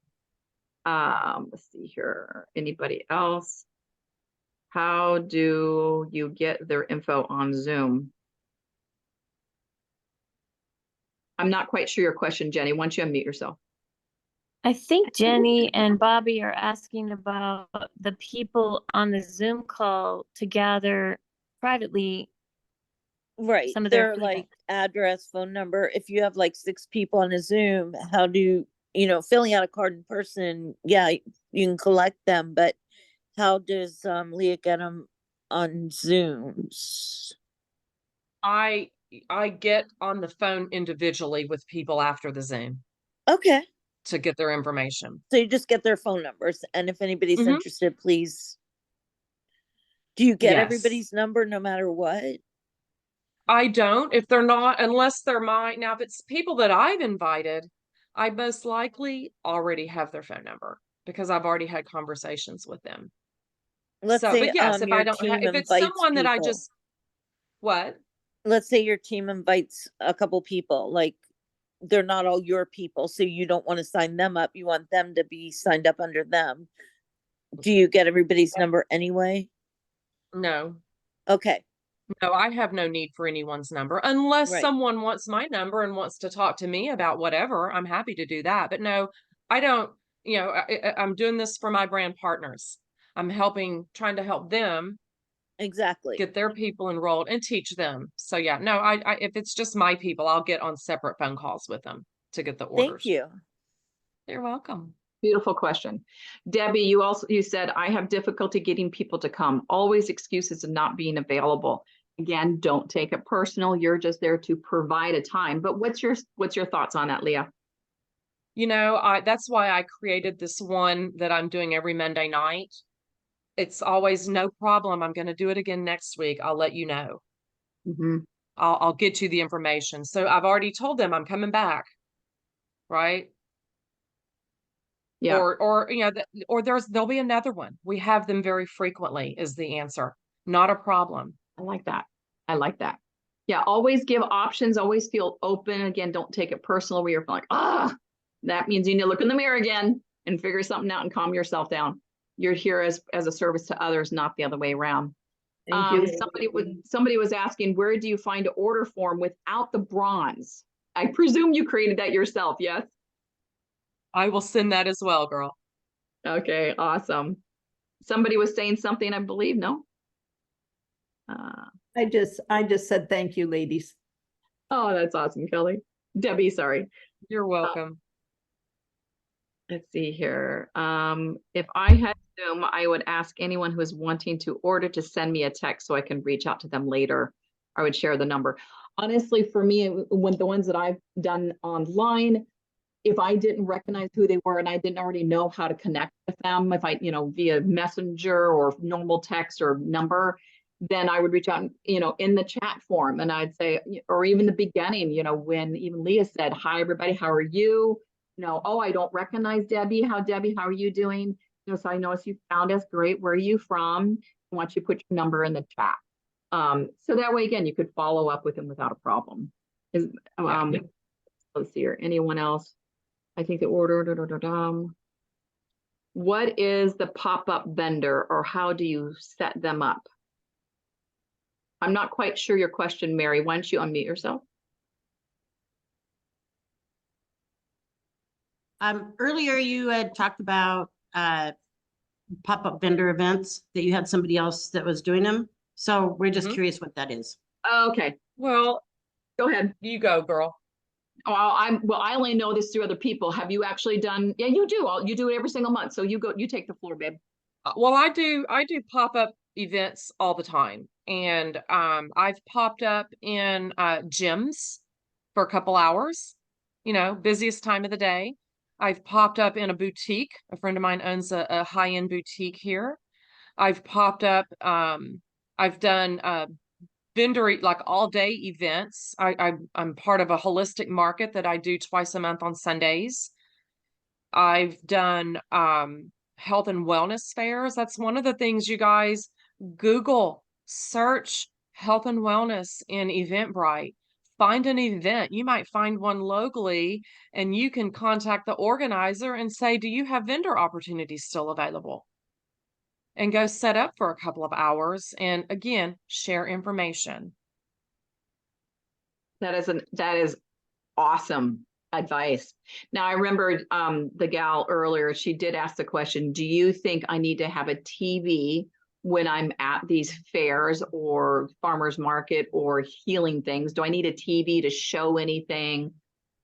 Let's see here. Anybody else? How do you get their info on Zoom? I'm not quite sure your question, Jenny. Why don't you unmute yourself? I think Jenny and Bobby are asking about the people on the Zoom call to gather privately. Right. Some of their their like address, phone number. If you have like 6 people on a Zoom, how do filling out a card in person? Yeah, you can collect them, but how does Leah get them on Zooms? I get on the phone individually with people after the Zoom. Okay. To get their information. So you just get their phone numbers, and if anybody's interested, please. Do you get everybody's number no matter what? I don't, if they're not, unless they're mine. Now, if it's people that I've invited, I most likely already have their phone number because I've already had conversations with them. let's So, say, but yes, if I your don't have, team if it's invites someone that I people. just, what? Let's say your team invites a couple people, like they're not all your people, so you don't want to sign them up. You want them to be signed up under them. Do you get everybody's number anyway? No, Okay, no, I have no need for anyone's number unless right. someone wants my number and wants to talk to me about whatever. I'm happy to do that. But no, I don't, I'm doing this for my brand partners. I'm trying to help them Exactly. get their people enrolled and teach them. So yeah, no, if it's just my people, I'll get on separate phone calls with them to get the Thank orders. you. You're welcome. Beautiful question. Debbie, you said, I have difficulty getting people to come. Always excuses of not being available. Again, don't take it personal. You're just there to provide a time. But what's your thoughts on that, Leah? That's why I created this one that I'm doing every Monday night. It's always no problem. I'm going to do it again next week. I'll let you know. Mm-hmm. I'll get you the information. So I've already told them I'm coming back, right? Yeah. Or there'll be another one. We have them very frequently is the answer. Not a problem. I like that. I like that. Yeah, always give options, always feel open. Again, don't take it personal where you're like, that means you need to look in the mirror again and figure something out and calm yourself down. You're here as a service to others, not the other way around. Thank you. Somebody was asking, where do you find an order form without the bronze? I presume you created that yourself, yes? I will send that as well, girl. Okay, awesome. Somebody was saying something, I believe, no? I just said thank you, ladies. Oh, that's awesome, Kelly. Debbie, sorry. You're welcome. Let's see here. If I had Zoom, I would ask anyone who is wanting to order to send me a text so I can reach out to them later. I would share the number. Honestly, for me, when the ones that I've done online, if I didn't recognize who they were and I didn't already know how to connect with them, if I, via messenger or normal text or number, then I would reach out, in the chat form, and I'd say, or even the beginning, when even Leah said, hi, everybody, how are you? Oh, I don't recognize Debbie. Debbie, how are you doing? So I noticed you found us. Great. Where are you from? I want you to put your number in the chat. So that way, again, you could follow up with them without a problem. Let's see here. Anyone else? I think the order. What is the pop-up vendor, or how do you set them up? I'm not quite sure your question, Mary. Why don't you unmute yourself? Earlier you had talked about pop-up vendor events that you had somebody else that was doing them. So we're just curious what that is. Okay. Well, go ahead. You go, girl. Oh, I only know this through other people. Have you actually done? Yeah, you do. You do it every single month. So you take the floor, babe. Well, I do pop-up events all the time. And I've popped up in gyms for a couple hours, busiest time of the day. I've popped up in a boutique. A friend of mine owns a high-end boutique here. I've popped up, I've done vendor, like all day events. I'm part of a holistic market that I do twice a month on Sundays. I've done health and wellness fairs. That's one of the things, you guys. Google, search health and wellness in Eventbrite. Find an event. You might find one locally, and you can contact the organizer and say, do you have vendor opportunities still available? And go set up for a couple of hours and, again, share information. That is awesome advice. Now, I remember the gal earlier, she did ask the question, do you think I need to have a TV when I'm at these fairs or farmers market or healing things? Do I need a TV to show anything?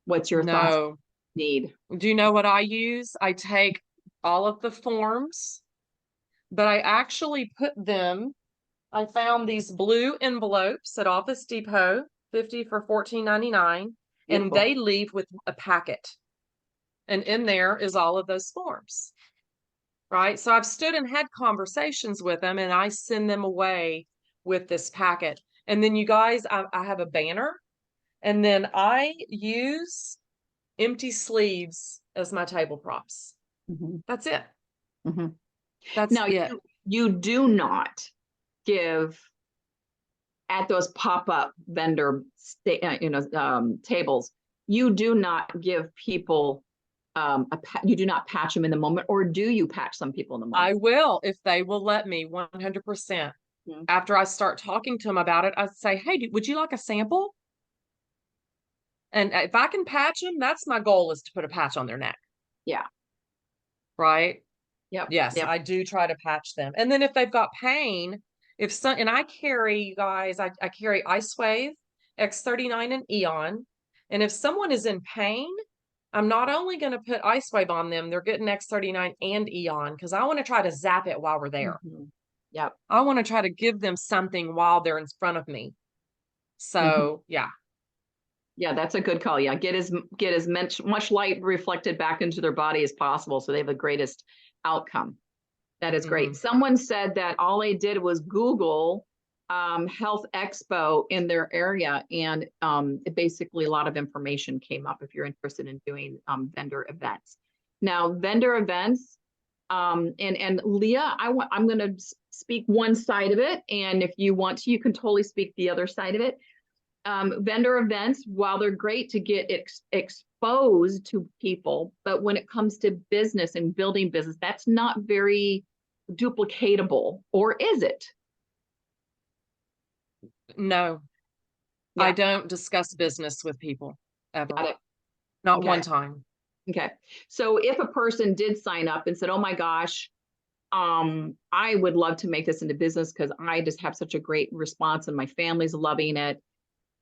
What's your thoughts? Need? Do you know what I use? I take all of the forms, but I actually put them, I found these blue envelopes at Office Depot, 50 for $14.99. And they leave with a packet. And in there is all of those forms. Right? So I've stood and had conversations with them, and I send them away with this packet. And then, you guys, I have a banner, and then I use empty sleeves as my table props. That's it. Mm-hmm. That's now, it. You do not give at those pop-up vendor tables, you do not give people you do not patch them in the moment, or do you patch some people in the moment? I will if they will let me 100%. Mhm. After I start talking to them about it, I say, hey, would you like a sample? And if I can patch them, that's my goal, is to put a patch on their neck. Yeah. Right? Yep. Yes, Yep. I do try to patch them. And then if they've got pain, and I carry, you guys, I carry Ice Wave, X39 and Eon. And if someone is in pain, I'm not only going to put Ice Wave on them, they're getting X39 and Eon, because I want to try to zap it while we're there. Mhm. Yep. I want to try to give them something while they're in front of me. So yeah. Yeah, that's a good call. Yeah, get as much light reflected back into their body as possible, so they have the greatest outcome. That is great. Someone said that all they did was Google Health Expo in their area, and basically a lot of information came up if you're interested in doing vendor events. Now, vendor events, and Leah, I'm going to speak one side of it, and if you want to, you can totally speak the other side of it. Vendor events, while they're great to get exposed to people, but when it comes to business and building business, that's not very duplicatable, or is it? No, Yeah. I don't discuss business with people ever. Got it. Not Okay. one time. Okay. So if a person did sign up and said, oh my gosh, I would love to make this into business because I just have such a great response and my family's loving it.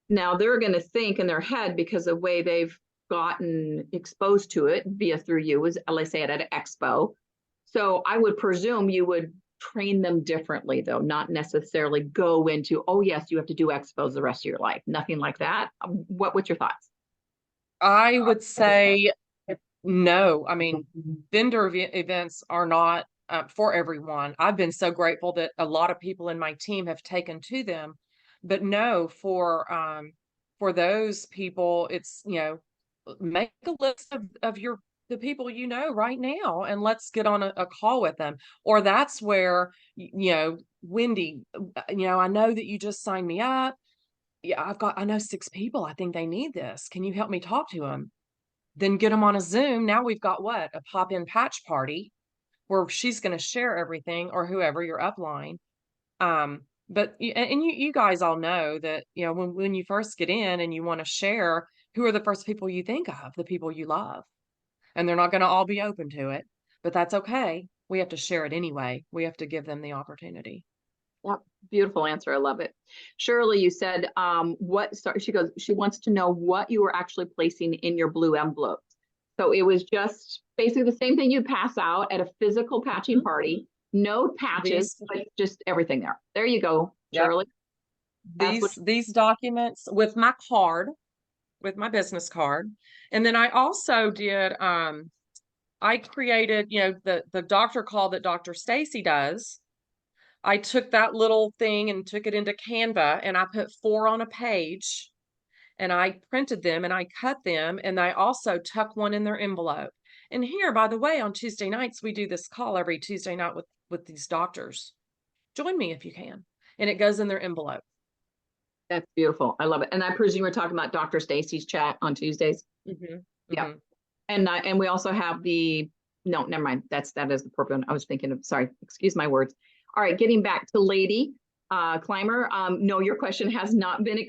Now they're going to think in their head, because the way they've gotten exposed to it through you is, let's say, at an expo. So I would presume you would train them differently, though, not necessarily go into, oh yes, you have to do expos the rest of your life. Nothing like that. What's your thoughts? I would say no. I mean, vendor events are not for everyone. I've been so grateful that a lot of people in my team have taken to them, but no, for those people, it's, make a list of the people you know right now, and let's get on a call with them. Or that's where, Wendy, I know that you just signed me up. Yeah, I know 6 people. I think they need this. Can you help me talk to them? Then get them on a Zoom. Now we've got what? A pop-in patch party where she's going to share everything, or whoever your upline. But you guys all know that, when you first get in and you want to share, who are the first people you think of? The people you love. And they're not going to all be open to it, but that's okay. We have to share it anyway. We have to give them the opportunity. Yep. Beautiful answer. I love it. Shirley, you said, she wants to know what you were actually placing in your blue envelopes. So it was just basically the same thing you pass out at a physical patching party, no patches, but just everything there. There you go, Shirley. These documents with my card, with my business card. And then I also did, I created, the doctor call that Dr. Stacy does. I took that little thing and took it into Canva, and I put 4 on a page, and I printed them and I cut them, and I also tuck one in their envelope. And here, by the way, on Tuesday nights, we do this call every Tuesday night with these doctors. Join me if you can. And it goes in their envelope. That's beautiful. I love it. And I presume we're talking about Dr. Stacy's chat on Tuesdays. Yeah. And we also have no, never mind. That is the purple one. I was thinking of, sorry, excuse my words. All right, getting back to Lady Climber. No, your question has not been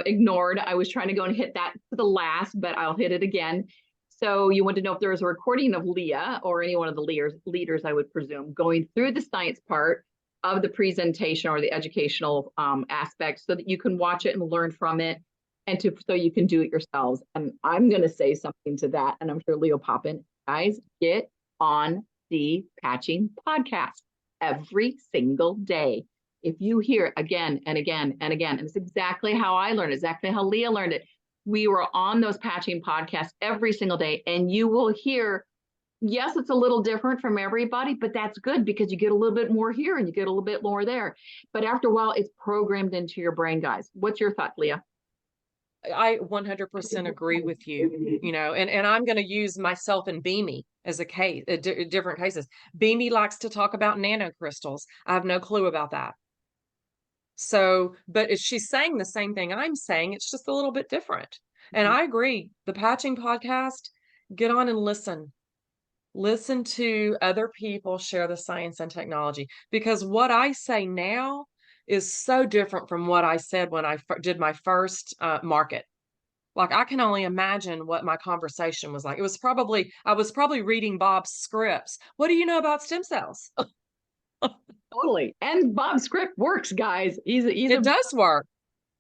ignored. I was trying to go and hit that to the last, but I'll hit it again. So you want to know if there was a recording of Leah or any one of the leaders, I would presume, going through the science part of the presentation or the educational aspects, so that you can watch it and learn from it, and so you can do it yourselves. And I'm going to say something to that, and I'm sure Leo pop in. Guys, get on the Patching podcast every single day. If you hear it again and again and again, and it's exactly how I learned, exactly how Leah learned it. We were on those patching podcasts every single day, and you will hear, yes, it's a little different from everybody, but that's good because you get a little bit more here and you get a little bit more there. But after a while, it's programmed into your brain, guys. What's your thought, Leah? I 100% agree with you, you know, and I'm going to use myself and Beamy as a case, different cases. Beamy likes to talk about nanocrystals. I have no clue about that. So, but if she's saying the same thing I'm saying, it's just a little bit different. And I agree. The patching podcast, get on and listen. Listen to other people share the science and technology, because what I say now is so different from what I said when I did my first market. Like, I can only imagine what my conversation was like. I was probably reading Bob's scripts. What do you know about stem cells? Totally. And Bob's script works, guys. It does work.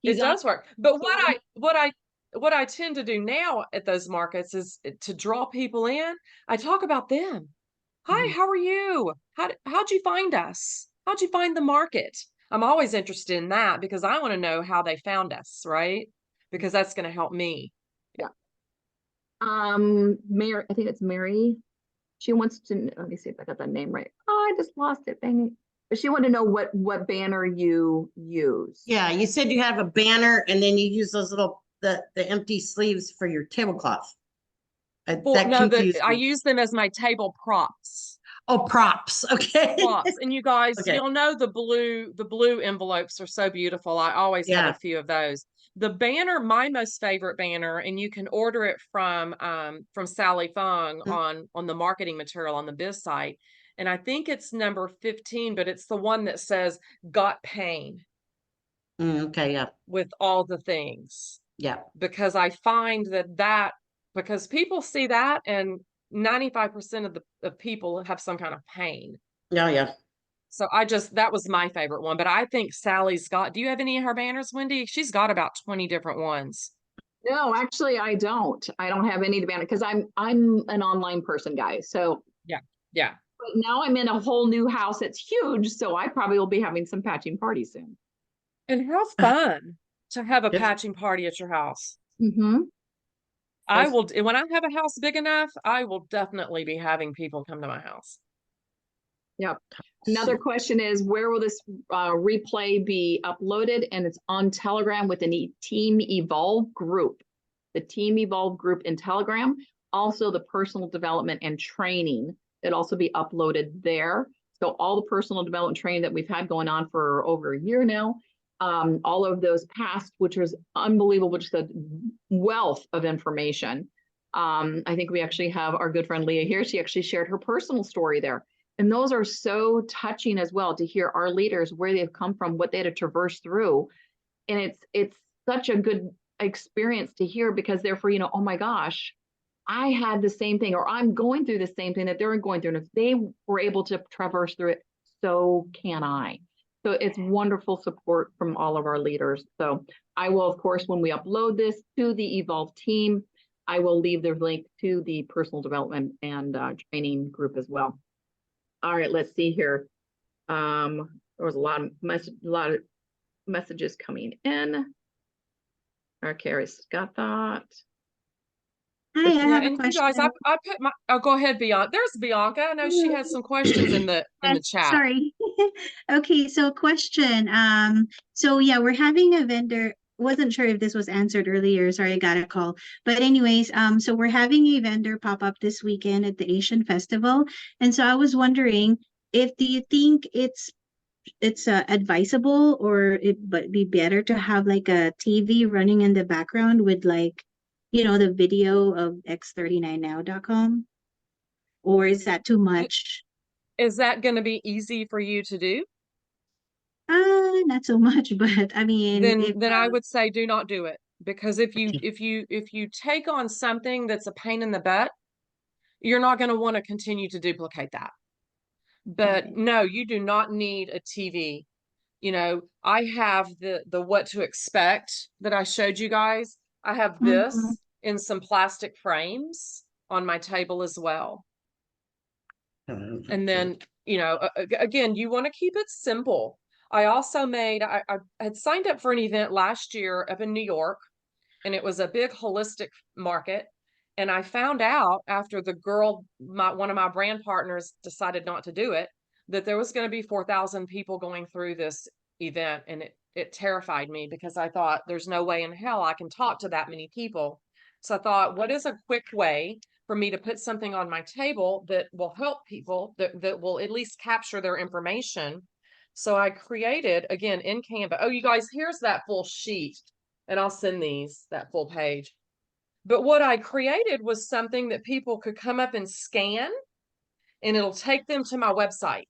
He's It does work. But what I tend to do now at those markets is to draw people in. I talk about them. Hi, how are you? How'd you find us? How'd you find the market? I'm always interested in that because I want to know how they found us, right? Because that's going to help me. Yeah. Mary, I think it's Mary. She wants to, let me see if I got that name right. Oh, I just lost it. Dang it. But she wanted to know what banner you use. Yeah, you said you have a banner and then you use those the empty sleeves for your tablecloth. Well, That no, confused I me. use them as my table props. Oh, props. Okay. Props. And you guys, Okay. you'll know the blue envelopes are so beautiful. I always have Yeah. a few of those. The banner, my most favorite banner, and you can order it from Sally Fung on the marketing material on the biz site. And I think it's number 15, but it's the one that says "Got Pain" Okay, yeah. with all the things. Yeah. Because I find because people see that, and 95% of people have some kind of pain. Yeah, yeah. So that was my favorite one. But I think Sally's do you have any of her banners, Wendy? She's got about 20 different ones. No, actually, I don't. I don't have any to banner because I'm an online person, guys. So Yeah. but now I'm in a whole new house. It's huge. So I probably will be having some patching parties soon. And how fun to have a Yes. patching party at your house. Mm-hmm. I will, when I have a house big enough, I will definitely be having people come to my house. Yep. Another question is, where will this replay be uploaded? And it's on Telegram with the Team Evolve group. The Team Evolve group in Telegram. Also the personal development and training. It'll also be uploaded there. So all the personal development training that we've had going on for over a year now, all of those past, which was unbelievable, just a wealth of information. I think we actually have our good friend Leah here. She actually shared her personal story there. And those are so touching as well, to hear our leaders, where they've come from, what they had to traverse through. And it's such a good experience to hear, because therefore, oh my gosh, I had the same thing, or I'm going through the same thing that they're going through. And if they were able to traverse through it, so can I. So it's wonderful support from all of our leaders. So I will, of course, when we upload this to the Evolve team, I will leave the link to the personal development and training group as well. All right, let's see here. There was a lot of messages coming in. Okay, I got that. Hi, I have a And question. you guys, I put go ahead, Bianca. There's Bianca. I know she had some questions in the chat. Sorry. Okay, so question. So yeah, we're having a vendor. Wasn't sure if this was answered earlier. Sorry, I got a call. But anyways, so we're having a vendor pop up this weekend at the Asian Festival, and so I was wondering, do you think it's advisable, or but be better to have like a TV running in the background with like, the video of x39now.com, or is that too much? Is that going to be easy for you to do? Not so much, but I mean, Then I would say do not do it, because if you take on something that's a pain in the butt, you're not going to want to continue to duplicate that. But okay. no, you do not need a TV. I have the what to expect that I showed you guys. I have this in some plastic frames on my table as well. And then, again, you want to keep it simple. I also I had signed up for an event last year up in New York, and it was a big holistic market. And I found out after one of my brand partners decided not to do it, that there was going to be 4,000 people going through this event. And it terrified me because I thought there's no way in hell I can talk to that many people. So I thought, what is a quick way for me to put something on my table that will help people, that will at least capture their information? So I created, again, in Canva. Oh, you guys, here's that full sheet. And I'll send these, that full page. But what I created was something that people could come up and scan, and it'll take them to my website.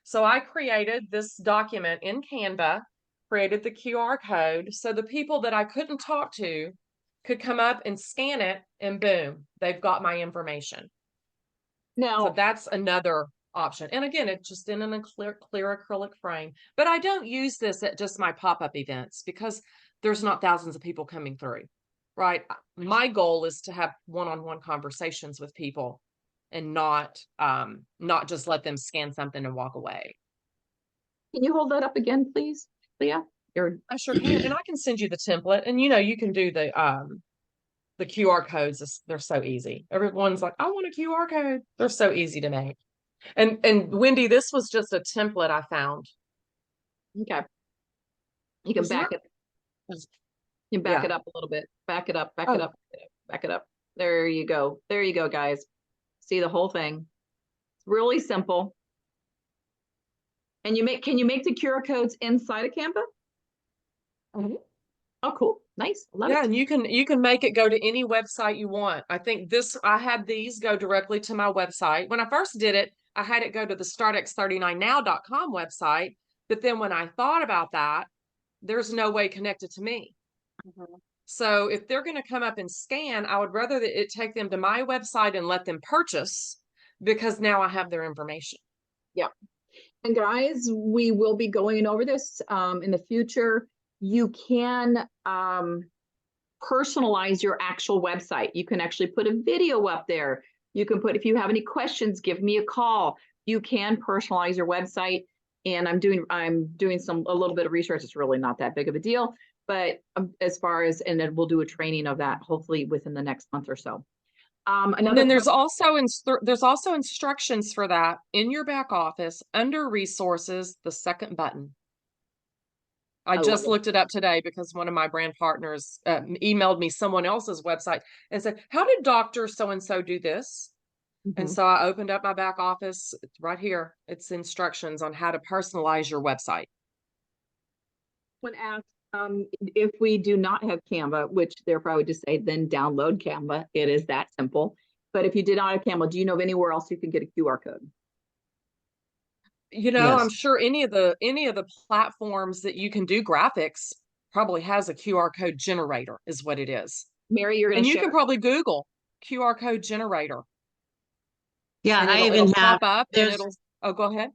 So I created this document in Canva, created the QR code, so the people that I couldn't talk to could come up and scan it, and boom, they've got my information. So Now, that's another option. And again, it's just in a clear acrylic frame. But I don't use this at just my pop-up events because there's not thousands of people coming through, right? My goal is to have one-on-one conversations with people and not just let them scan something and walk away. can you hold that up again, please, Leah? I sure can. And I can send you the template, and you can do the QR codes. They're so easy. Everyone's like, I want a QR code. They're so easy to make. And Wendy, this was just a template I found. Okay. You can back it. You can back Yeah. it up a little bit. Back it up, back Oh. it up, back it up. There you go. There you go, guys. See the whole thing. It's really simple. And can you make the QR codes inside of Canva? Mhm. Oh, cool. Nice. Love Yeah, it. and you can make it go to any website you want. I think I had these go directly to my website. When I first did it, I had it go to the startx39now.com website. But then when I thought about that, there's no way connected to me. So if they're going to come up and scan, I would rather that it take them to my website and let them purchase, because now I have their information. Yeah. And guys, we will be going over this in the future. You can personalize your actual website. You can actually put a video up there. You can put, if you have any questions, give me a call. You can personalize your website. And I'm doing a little bit of research. It's really not that big of a deal, but as far as, and then we'll do a training of that hopefully within the next month or so. And then there's also instructions for that in your back office under resources, the second button. I just looked it up today because one of my brand partners emailed me someone else's website and said, how did Dr. So-and-so do this? And so I opened up my back office. It's right here. It's instructions on how to personalize your website. When asked if we do not have Canva, which they're probably just say, then download Canva. It is that simple. But if you did not have Canva, do you know of anywhere else you can get a QR code? Yes. I'm sure any of the platforms that you can do graphics probably has a QR code generator, is what it is. Mary, you're going to And share? you can probably Google QR code generator. Yeah, And I it'll even have, pop up and there's, oh, go ahead.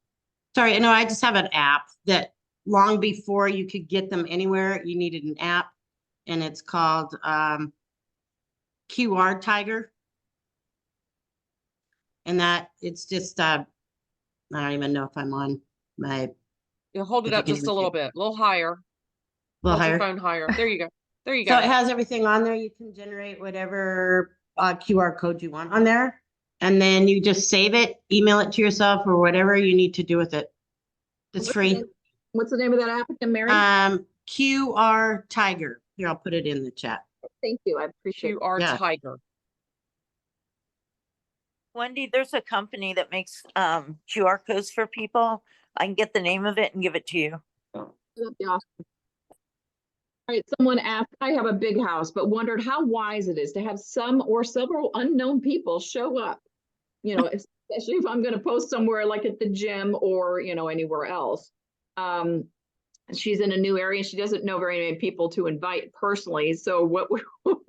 sorry, no, I just have an app that long before you could get them anywhere, you needed an app, and it's called QR Tiger. And that it's just I don't even know if I'm on my, You'll hold it if you up can just a even see little it. bit, a little higher. Little Hold your higher. phone higher. There you go. There you So go. it has everything on there. You can generate whatever QR code you want on there. And then you just save it, email it to yourself, or whatever you need to do with it. It's free. What's the name of that app again, Mary? QR Tiger. Here, I'll put it in the chat. Thank you. I appreciate it. QR Yeah. Tiger. Wendy, there's a company that makes QR codes for people. I can get the name of it and give it to you. That'd be awesome. All right, someone asked, I have a big house, but wondered how wise it is to have some or several unknown people show up, especially if I'm going to post somewhere like at the gym or, anywhere else. She's in a new area. She doesn't know very many people to invite personally. So what would you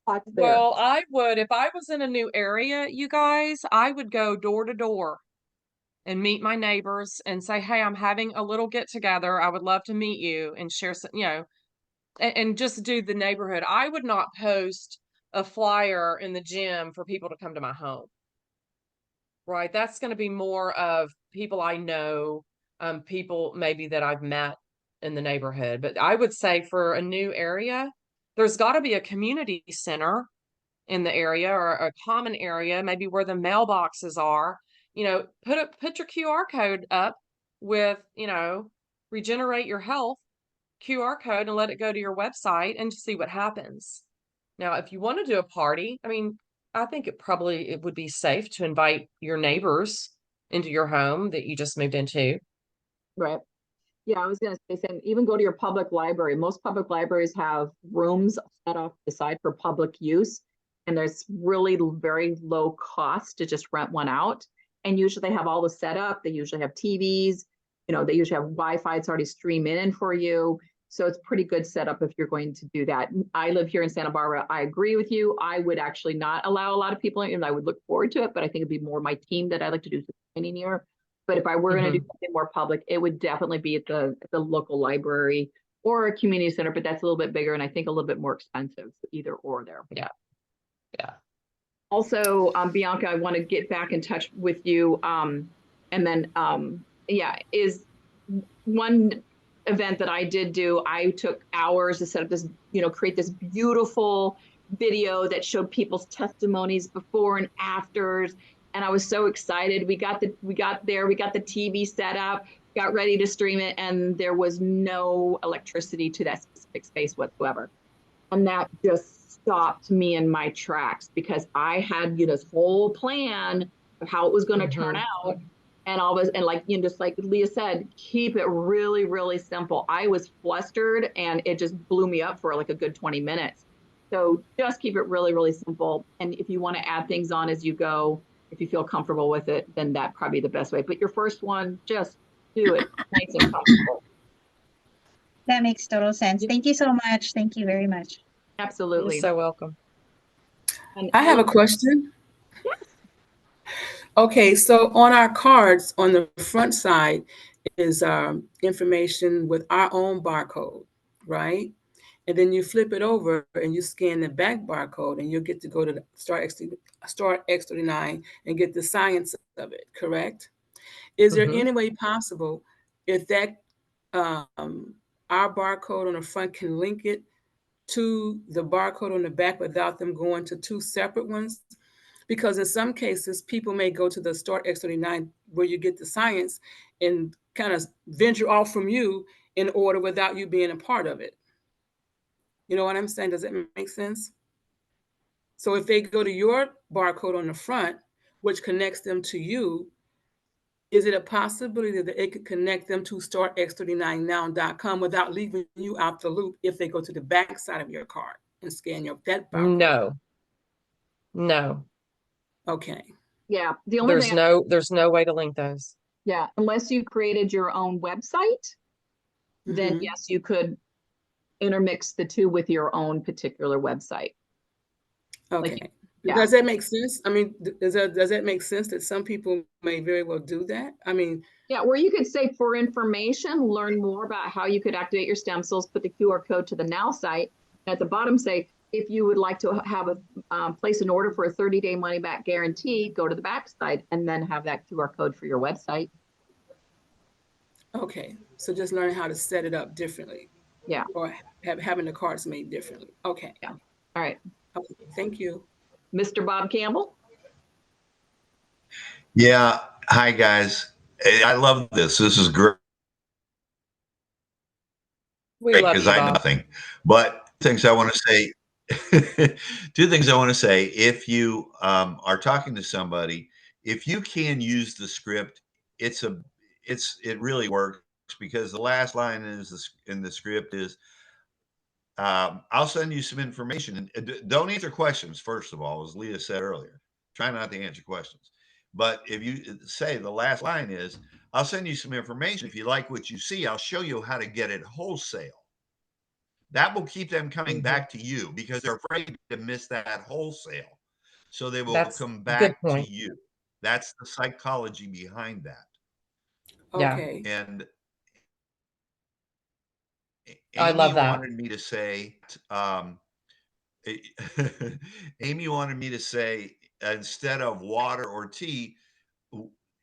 talk there? Well, I would, if I was in a new area, you guys, I would go door to door and meet my neighbors and say, hey, I'm having a little get together. I would love to meet you and share some, and just do the neighborhood. I would not post a flyer in the gym for people to come to my home. Right. That's going to be more of people I know, people maybe that I've met in the neighborhood. But I would say for a new area, there's got to be a community center in the area or a common area, maybe where the mailboxes are. Put your QR code up with, regenerate your health, QR code and let it go to your website and see what happens. Now, if you want to do a party, I mean, I think it would be safe to invite your neighbors into your home that you just moved into. Right. Yeah, I was gonna say, same. Even go to your public library. Most public libraries have rooms set off the side for public use, and there's really very low cost to just rent one out. And usually they have all the setup. They usually have TVs. You know, they usually have Wi-Fi. It's already streaming in for you. So it's pretty good setup if you're going to do that. I live here in Santa Barbara. I agree with you. I would actually not allow a lot of people in, and I would look forward to it, but I think it'd be more my team that I like to do any near. But if I were going to do something more public, it would definitely be at the local library or a community center, but that's a little bit bigger and I think a little bit more expensive, either or there. Yeah. Yeah. Also, Bianca, I want to get back in touch with you. And then, yeah, is one event that I did do, I took hours to set up this, create this beautiful video that showed people's testimonies before and afters. And I was so excited. We got the TV set up, got ready to stream it, and there was no electricity to that specific space whatsoever. And that just stopped me in my tracks because I had this whole plan of how it was going to turn out. And just like Leah said, keep it really, really simple. I was flustered and it just blew me up for like a good 20 minutes. So just keep it really, really simple. And if you want to add things on as you go, if you feel comfortable with it, then that probably the best way. But your first one, just do it nice and comfortable. That makes total sense. Thank you so much. Thank you very much. Absolutely. You're so welcome. And I have a question. Yes. Okay, so on our cards on the front side is information with our own barcode, right? And then you flip it over and you scan the back barcode and you'll get to go to the Start X39 and get the science of it, correct? Is there any way possible if that our barcode on the front can link it to the barcode on the back without them going to two separate ones? Because in some cases, people may go to the Start X39 where you get the science and kind of venture off from you in order without you being a part of it. You know what I'm saying? Does that make sense? So if they go to your barcode on the front, which connects them to you, is it a possibility that it could connect them to startx39now.com without leaving you out the loop if they go to the back side of your card and scan that barcode? No. Okay. Yeah. The only there's no way to link those. Yeah. Unless you created your own website, then yes, you could intermix the two with your own particular website. Okay. Does that make sense? I mean, does that make sense that some people may very well do that? I mean, yeah, where you could say for information, learn more about how you could activate your stem cells, put the QR code to the Now site. At the bottom, say, if you would like to have a place an order for a 30-day money-back guarantee, go to the back side and then have that QR code for your website. Okay, so just learning how to set it up differently. Yeah. Or having the cards made differently. Okay. Yeah. All right. Okay, thank you. Mr. Bob Campbell? Yeah. Hi, guys. I love this. This is great. We love you, because I know Bob. nothing. But things I want to say. Two things I want to say. If you are talking to somebody, if you can use the script, it really works, because the last line in the script is, I'll send you some information. And don't answer questions, first of all, as Leah said earlier. Try not to answer questions. But if you say the last line is, I'll send you some information. If you like what you see, I'll show you how to get it wholesale. That will keep them coming back to you, because they're afraid to miss that wholesale. So they will come back to you. That's the psychology behind that. Okay. And I love that. wanted me to say, Amy wanted me to say, instead of water or tea,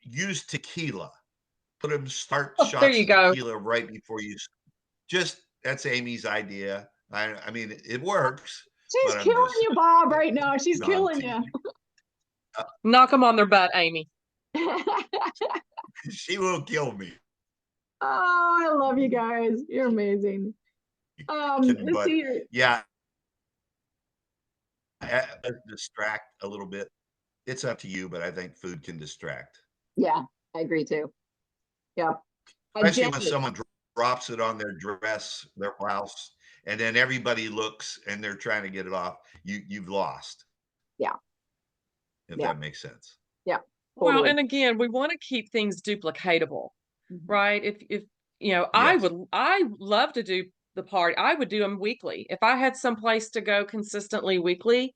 use tequila. Put them start shots of tequila right before you. That's Amy's idea. I mean, it works. She's killing you, Bob, right now. She's killing you. Knock them on their butt, Amy. She will kill me. Oh, I love you guys. You're amazing. let's But see here. yeah, distract a little bit. It's up to you, but I think food can distract, Yeah, I agree too. Yeah. especially when Jenny, someone drops it on their dress, their blouse, and then everybody looks and they're trying to get it off. You've lost. Yeah. If Yeah. that makes sense. Yeah. Well, Totally. and again, we want to keep things duplicatable, Mhm. right? If you know, Yes. I love to do the party. I would do them weekly. If I had some place to go consistently weekly,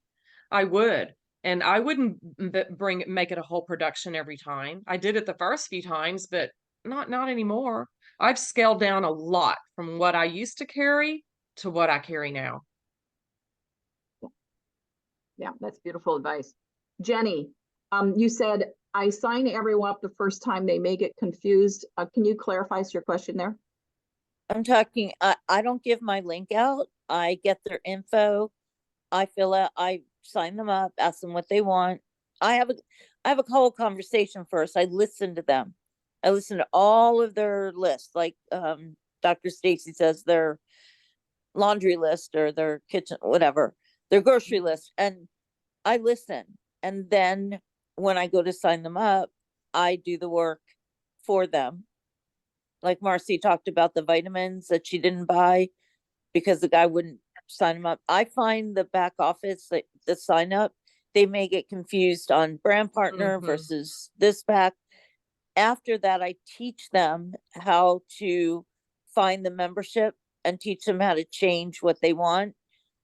I would. And I wouldn't make it a whole production every time. I did it the first few times, but not anymore. I've scaled down a lot from what I used to carry to what I carry now. Yeah, that's beautiful advice. Jenny, you said I sign everyone up the first time, they may get confused. Can you clarify your question there? I'm talking, I don't give my link out. I get their info. I fill out, I sign them up, ask them what they want. I have a whole conversation first. I listen to them. I listen to all of their lists, like Dr. Stacy says, their laundry list or their kitchen, whatever, their grocery list. And I listen. And then when I go to sign them up, I do the work for them. Like Marcy talked about the vitamins that she didn't buy because the guy wouldn't sign them up. I find the back office, the sign up, they may get confused on brand partner versus this pack. After that, I teach them how to find the membership and teach them how to change what they want.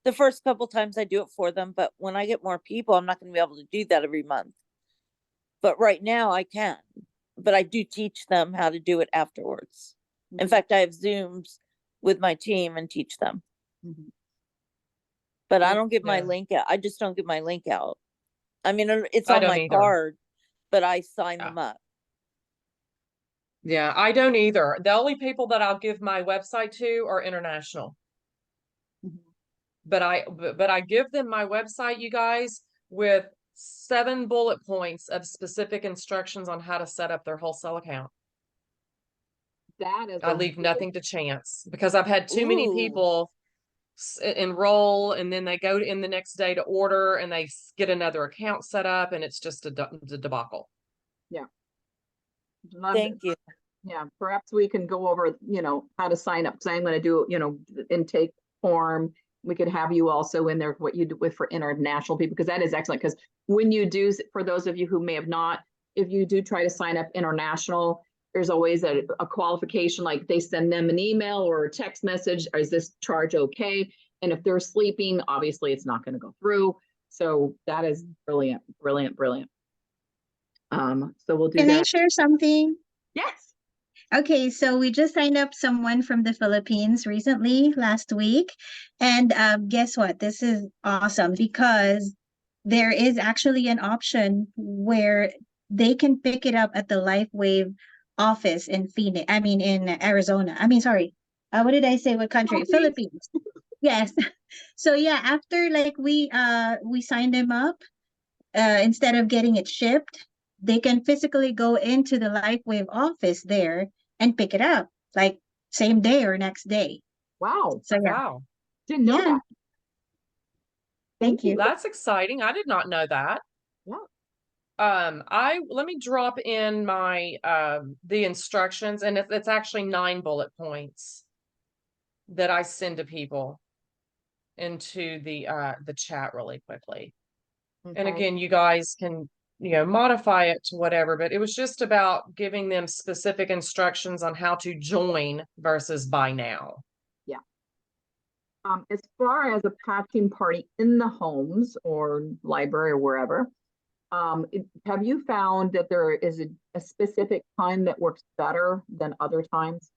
The first couple times I do it for them, but when I get more people, I'm not going to be able to do that every month. But right now I can, but I do teach them how to do it afterwards. In fact, I have Zooms with my team and teach them. But I don't give my link out. I just don't give my link out. I mean, it's on my card, but I sign them up. Yeah, I don't either. The only people that I'll give my website to are international. But I give them my website, you guys, with 7 bullet points of specific instructions on how to set up their wholesale account. That is, I leave nothing to chance because I've had too many people enroll and then they go in the next day to order and they get another account set up and it's just a debacle. Yeah. Thank you. Yeah, perhaps we can go over, how to sign up. Because I'm going to do, intake form. We could have you also in there, what you do with for international people, because that is excellent. Because when you do, for those of you who may have not, if you do try to sign up international, there's always a qualification, like they send them an email or a text message. Is this charge okay? And if they're sleeping, obviously it's not going to go through. So that is brilliant, brilliant, brilliant. So we'll do that. Can I share something? Yes. Okay, so we just signed up someone from the Philippines recently, last week. And guess what? This is awesome because there is actually an option where they can pick it up at the LifeWave office in Phoenix. I mean, in Arizona. Sorry. What did I say? What country? Philippines. Yes. So yeah, after like we signed them up, instead of getting it shipped, they can physically go into the LifeWave office there and pick it up, like same day or next day. Wow. So yeah. Wow. Didn't know that. Thank you. That's exciting. I did not know that. Yeah. Let me drop in my the instructions, and it's actually 9 bullet points that I send to people into the chat really quickly. And again, you guys can modify it to whatever, but it was just about giving them specific instructions on how to join versus buy now. Yeah. As far as a patching party in the homes or library or wherever, have you found that there is a specific time that works better than other times?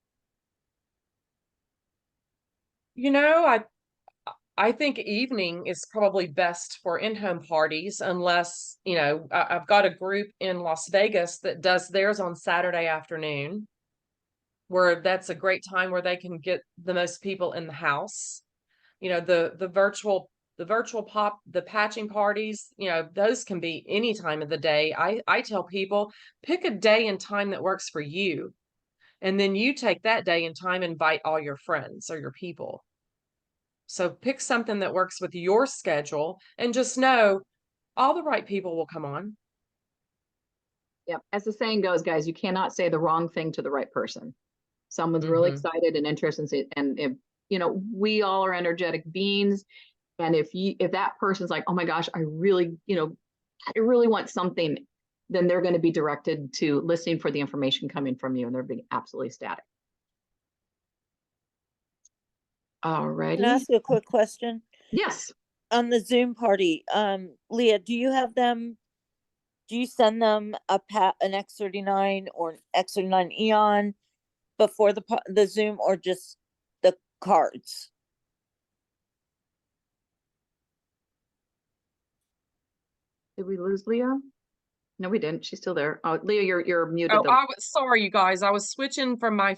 I think evening is probably best for in-home parties unless, I've got a group in Las Vegas that does theirs on Saturday afternoon, where that's a great time where they can get the most people in the house. The virtual the patching parties, those can be any time of the day. I tell people, pick a day and time that works for you. And then you take that day and time, invite all your friends or your people. So pick something that works with your schedule and just know all the right people will come on. Yep. As the saying goes, guys, you cannot say the wrong thing to the right person. Someone's really Mhm. excited and interested, and if you know, we all are energetic beings, and if that person's like, oh my gosh, I really, I really want something, then they're going to be directed to listening for the information coming from you, and they're being absolutely static. All Can righty. I ask you a quick question? Yes. On the Zoom party, Leah, do you send them an X39 or an X39 Eon before the Zoom, or just the cards? Did we lose Leah? No, we didn't. She's still there. Oh, Leah, you're muted. Oh, I was sorry, you guys. I was switching from my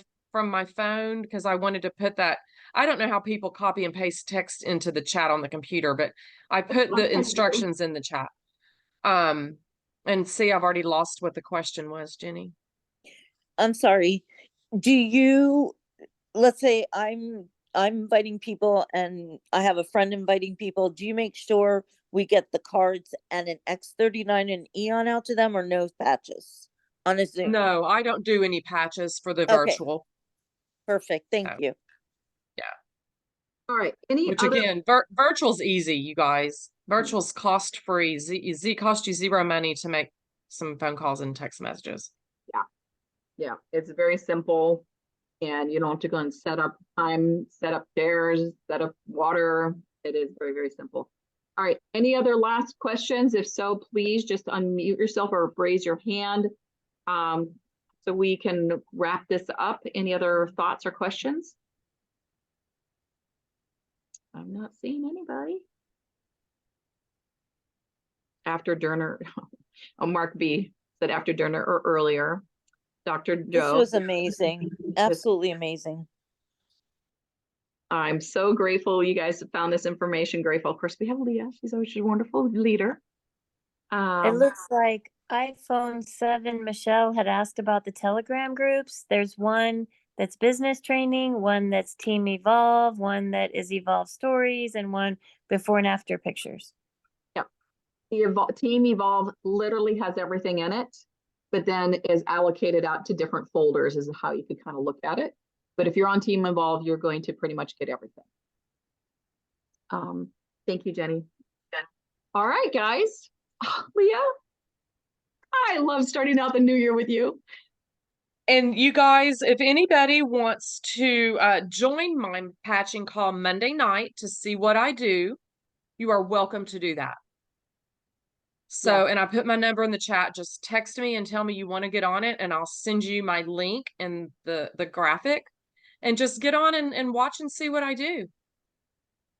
phone because I wanted to put that. I don't know how people copy and paste text into the chat on the computer, but I put the instructions in the chat. And see, I've already lost what the question was, Jenny. I'm sorry. Do you, let's say I'm inviting people and I have a friend inviting people. Do you make sure we get the cards and an X39 and Eon out to them, or no patches on a Zoom? No, I don't do any patches for the Okay. virtual. Perfect. Thank No. you. Yeah. All right. Any Which other? again, virtual's easy, you guys. Virtual's cost free. Z cost you zero money to make some phone calls and text messages. Yeah, it's very simple, and you don't have to go and set up time, set up chairs, set up water. It is very, very simple. All right. Any other last questions? If so, please just unmute yourself or raise your hand, so we can wrap this up. Any other thoughts or questions? I'm not seeing anybody. After dinner, oh, Mark B said after dinner or earlier. Dr. This Joe. was amazing. Absolutely amazing. I'm so grateful you guys have found this information. Grateful. Of course, we have Leah. She's always a wonderful leader. It looks like iPhone 7 Michelle had asked about the Telegram groups. There's one that's business training, one that's Team Evolve, one that is Evolve Stories, and one before and after pictures. Yep. The Team Evolve literally has everything in it, but then is allocated out to different folders is how you could kind of look at it. But if you're on Team Evolve, you're going to pretty much get everything. Thank you, Jenny. All right, guys. Leah, I love starting out the new year with you. And you guys, if anybody wants to join my patching call Monday night to see what I do, you are welcome to do that. So, and I put my number in the chat. Just text me and tell me you want to get on it, and I'll send you my link and the graphic, and just get on and watch and see what I do.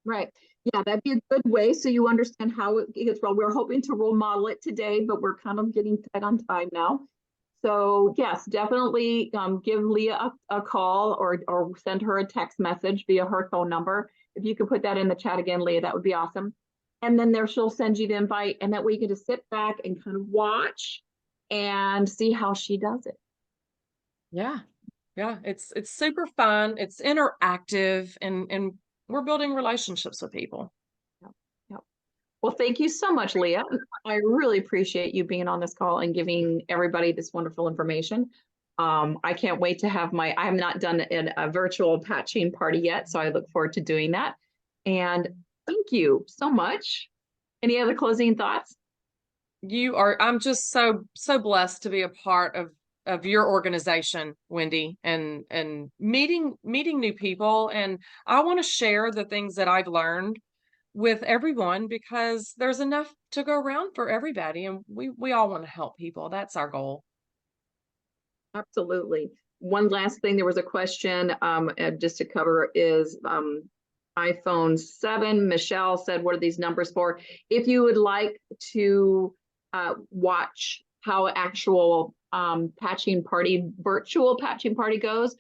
Right. Yeah, that'd be a good way so you understand how it gets rolled. We're hoping to role model it today, but we're kind of getting tight on time now. So yes, definitely give Leah a call or send her a text message via her phone number. If you could put that in the chat again, Leah, that would be awesome. And then she'll send you the invite, and that way you can just sit back and kind of watch and see how she does it. Yeah. Yeah. It's super fun. It's interactive, and we're building relationships with people. Yep. Well, thank you so much, Leah. I really appreciate you being on this call and giving everybody this wonderful information. I can't wait to have I have not done a virtual patching party yet, so I look forward to doing that. And thank you so much. Any other closing thoughts? I'm just so blessed to be a part of your organization, Wendy, and meeting new people. And I want to share the things that I've learned with everyone, because there's enough to go around for everybody, and we all want to help people. That's our goal. Absolutely. One last thing, there was a question just to cover is iPhone 7. Michelle said, what are these numbers for? If you would like to watch how actual virtual patching party goes,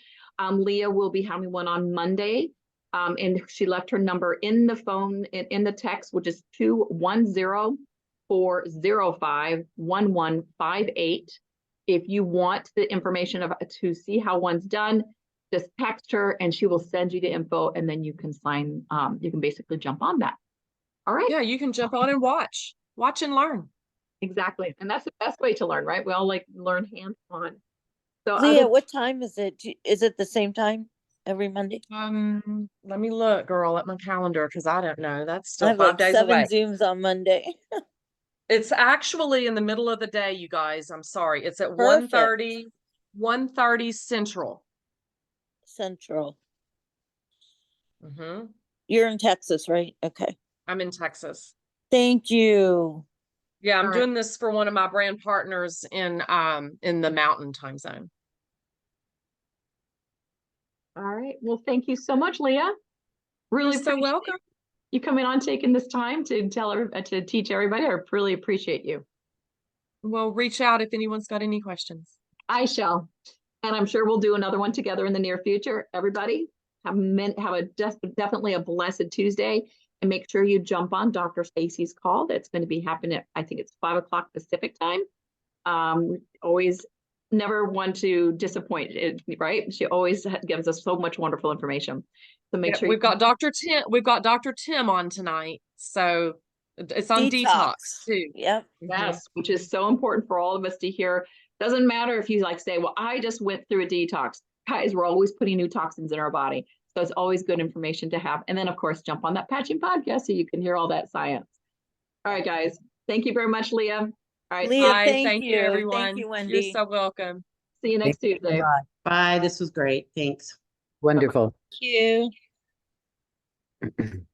Leah will be having one on Monday. And she left her number in the phone, in the text, which is 210-405-1158. If you want the information to see how one's done, just text her and she will send you the info, and then you can sign, you can basically jump on that. All right. Yeah, you can jump on and watch and learn. Exactly. And that's the best way to learn, right? We all like learn hands-on. So Leah, what time is it? Is it the same time every Monday? Let me look, girl, at my calendar because I don't know. That's I still have 5 like days 7 away. Zooms on Monday. It's actually in the middle of the day, you guys. I'm sorry. It's at Perfect. 1:30 Central. Central. Mm-hmm. You're in Texas, right? Okay. I'm in Texas. Thank you. Yeah, I'm All right. doing this for one of my brand partners in the Mountain Time Zone. All right. Well, thank you so much, Leah. Really You're so appreciate welcome. you coming on, taking this time to to teach everybody. I really appreciate you. Well, reach out if anyone's got any questions. I shall. And I'm sure we'll do another one together in the near future. Everybody definitely a blessed Tuesday, and make sure you jump on Dr. Stacy's call. That's going to be happening at, I think it's 5 o'clock Pacific time. Always never want to disappoint it, right? She always gives us so much wonderful information. So make sure we've got Dr. Tim on tonight. So it's on detox too. Yep. Yes, which is so important for all of us to hear. Doesn't matter if you like say, well, I just went through a detox. Guys, we're always putting new toxins in our body. So it's always good information to have. And then, of course, jump on that Patching podcast so you can hear all that science. All right, guys. Thank you very much, Leah. All right. Leah, Bye. thank you, everyone. Thank you, Wendy. You're so welcome. See you next Tuesday. Bye. This was great. Thanks. Wonderful. Thank you.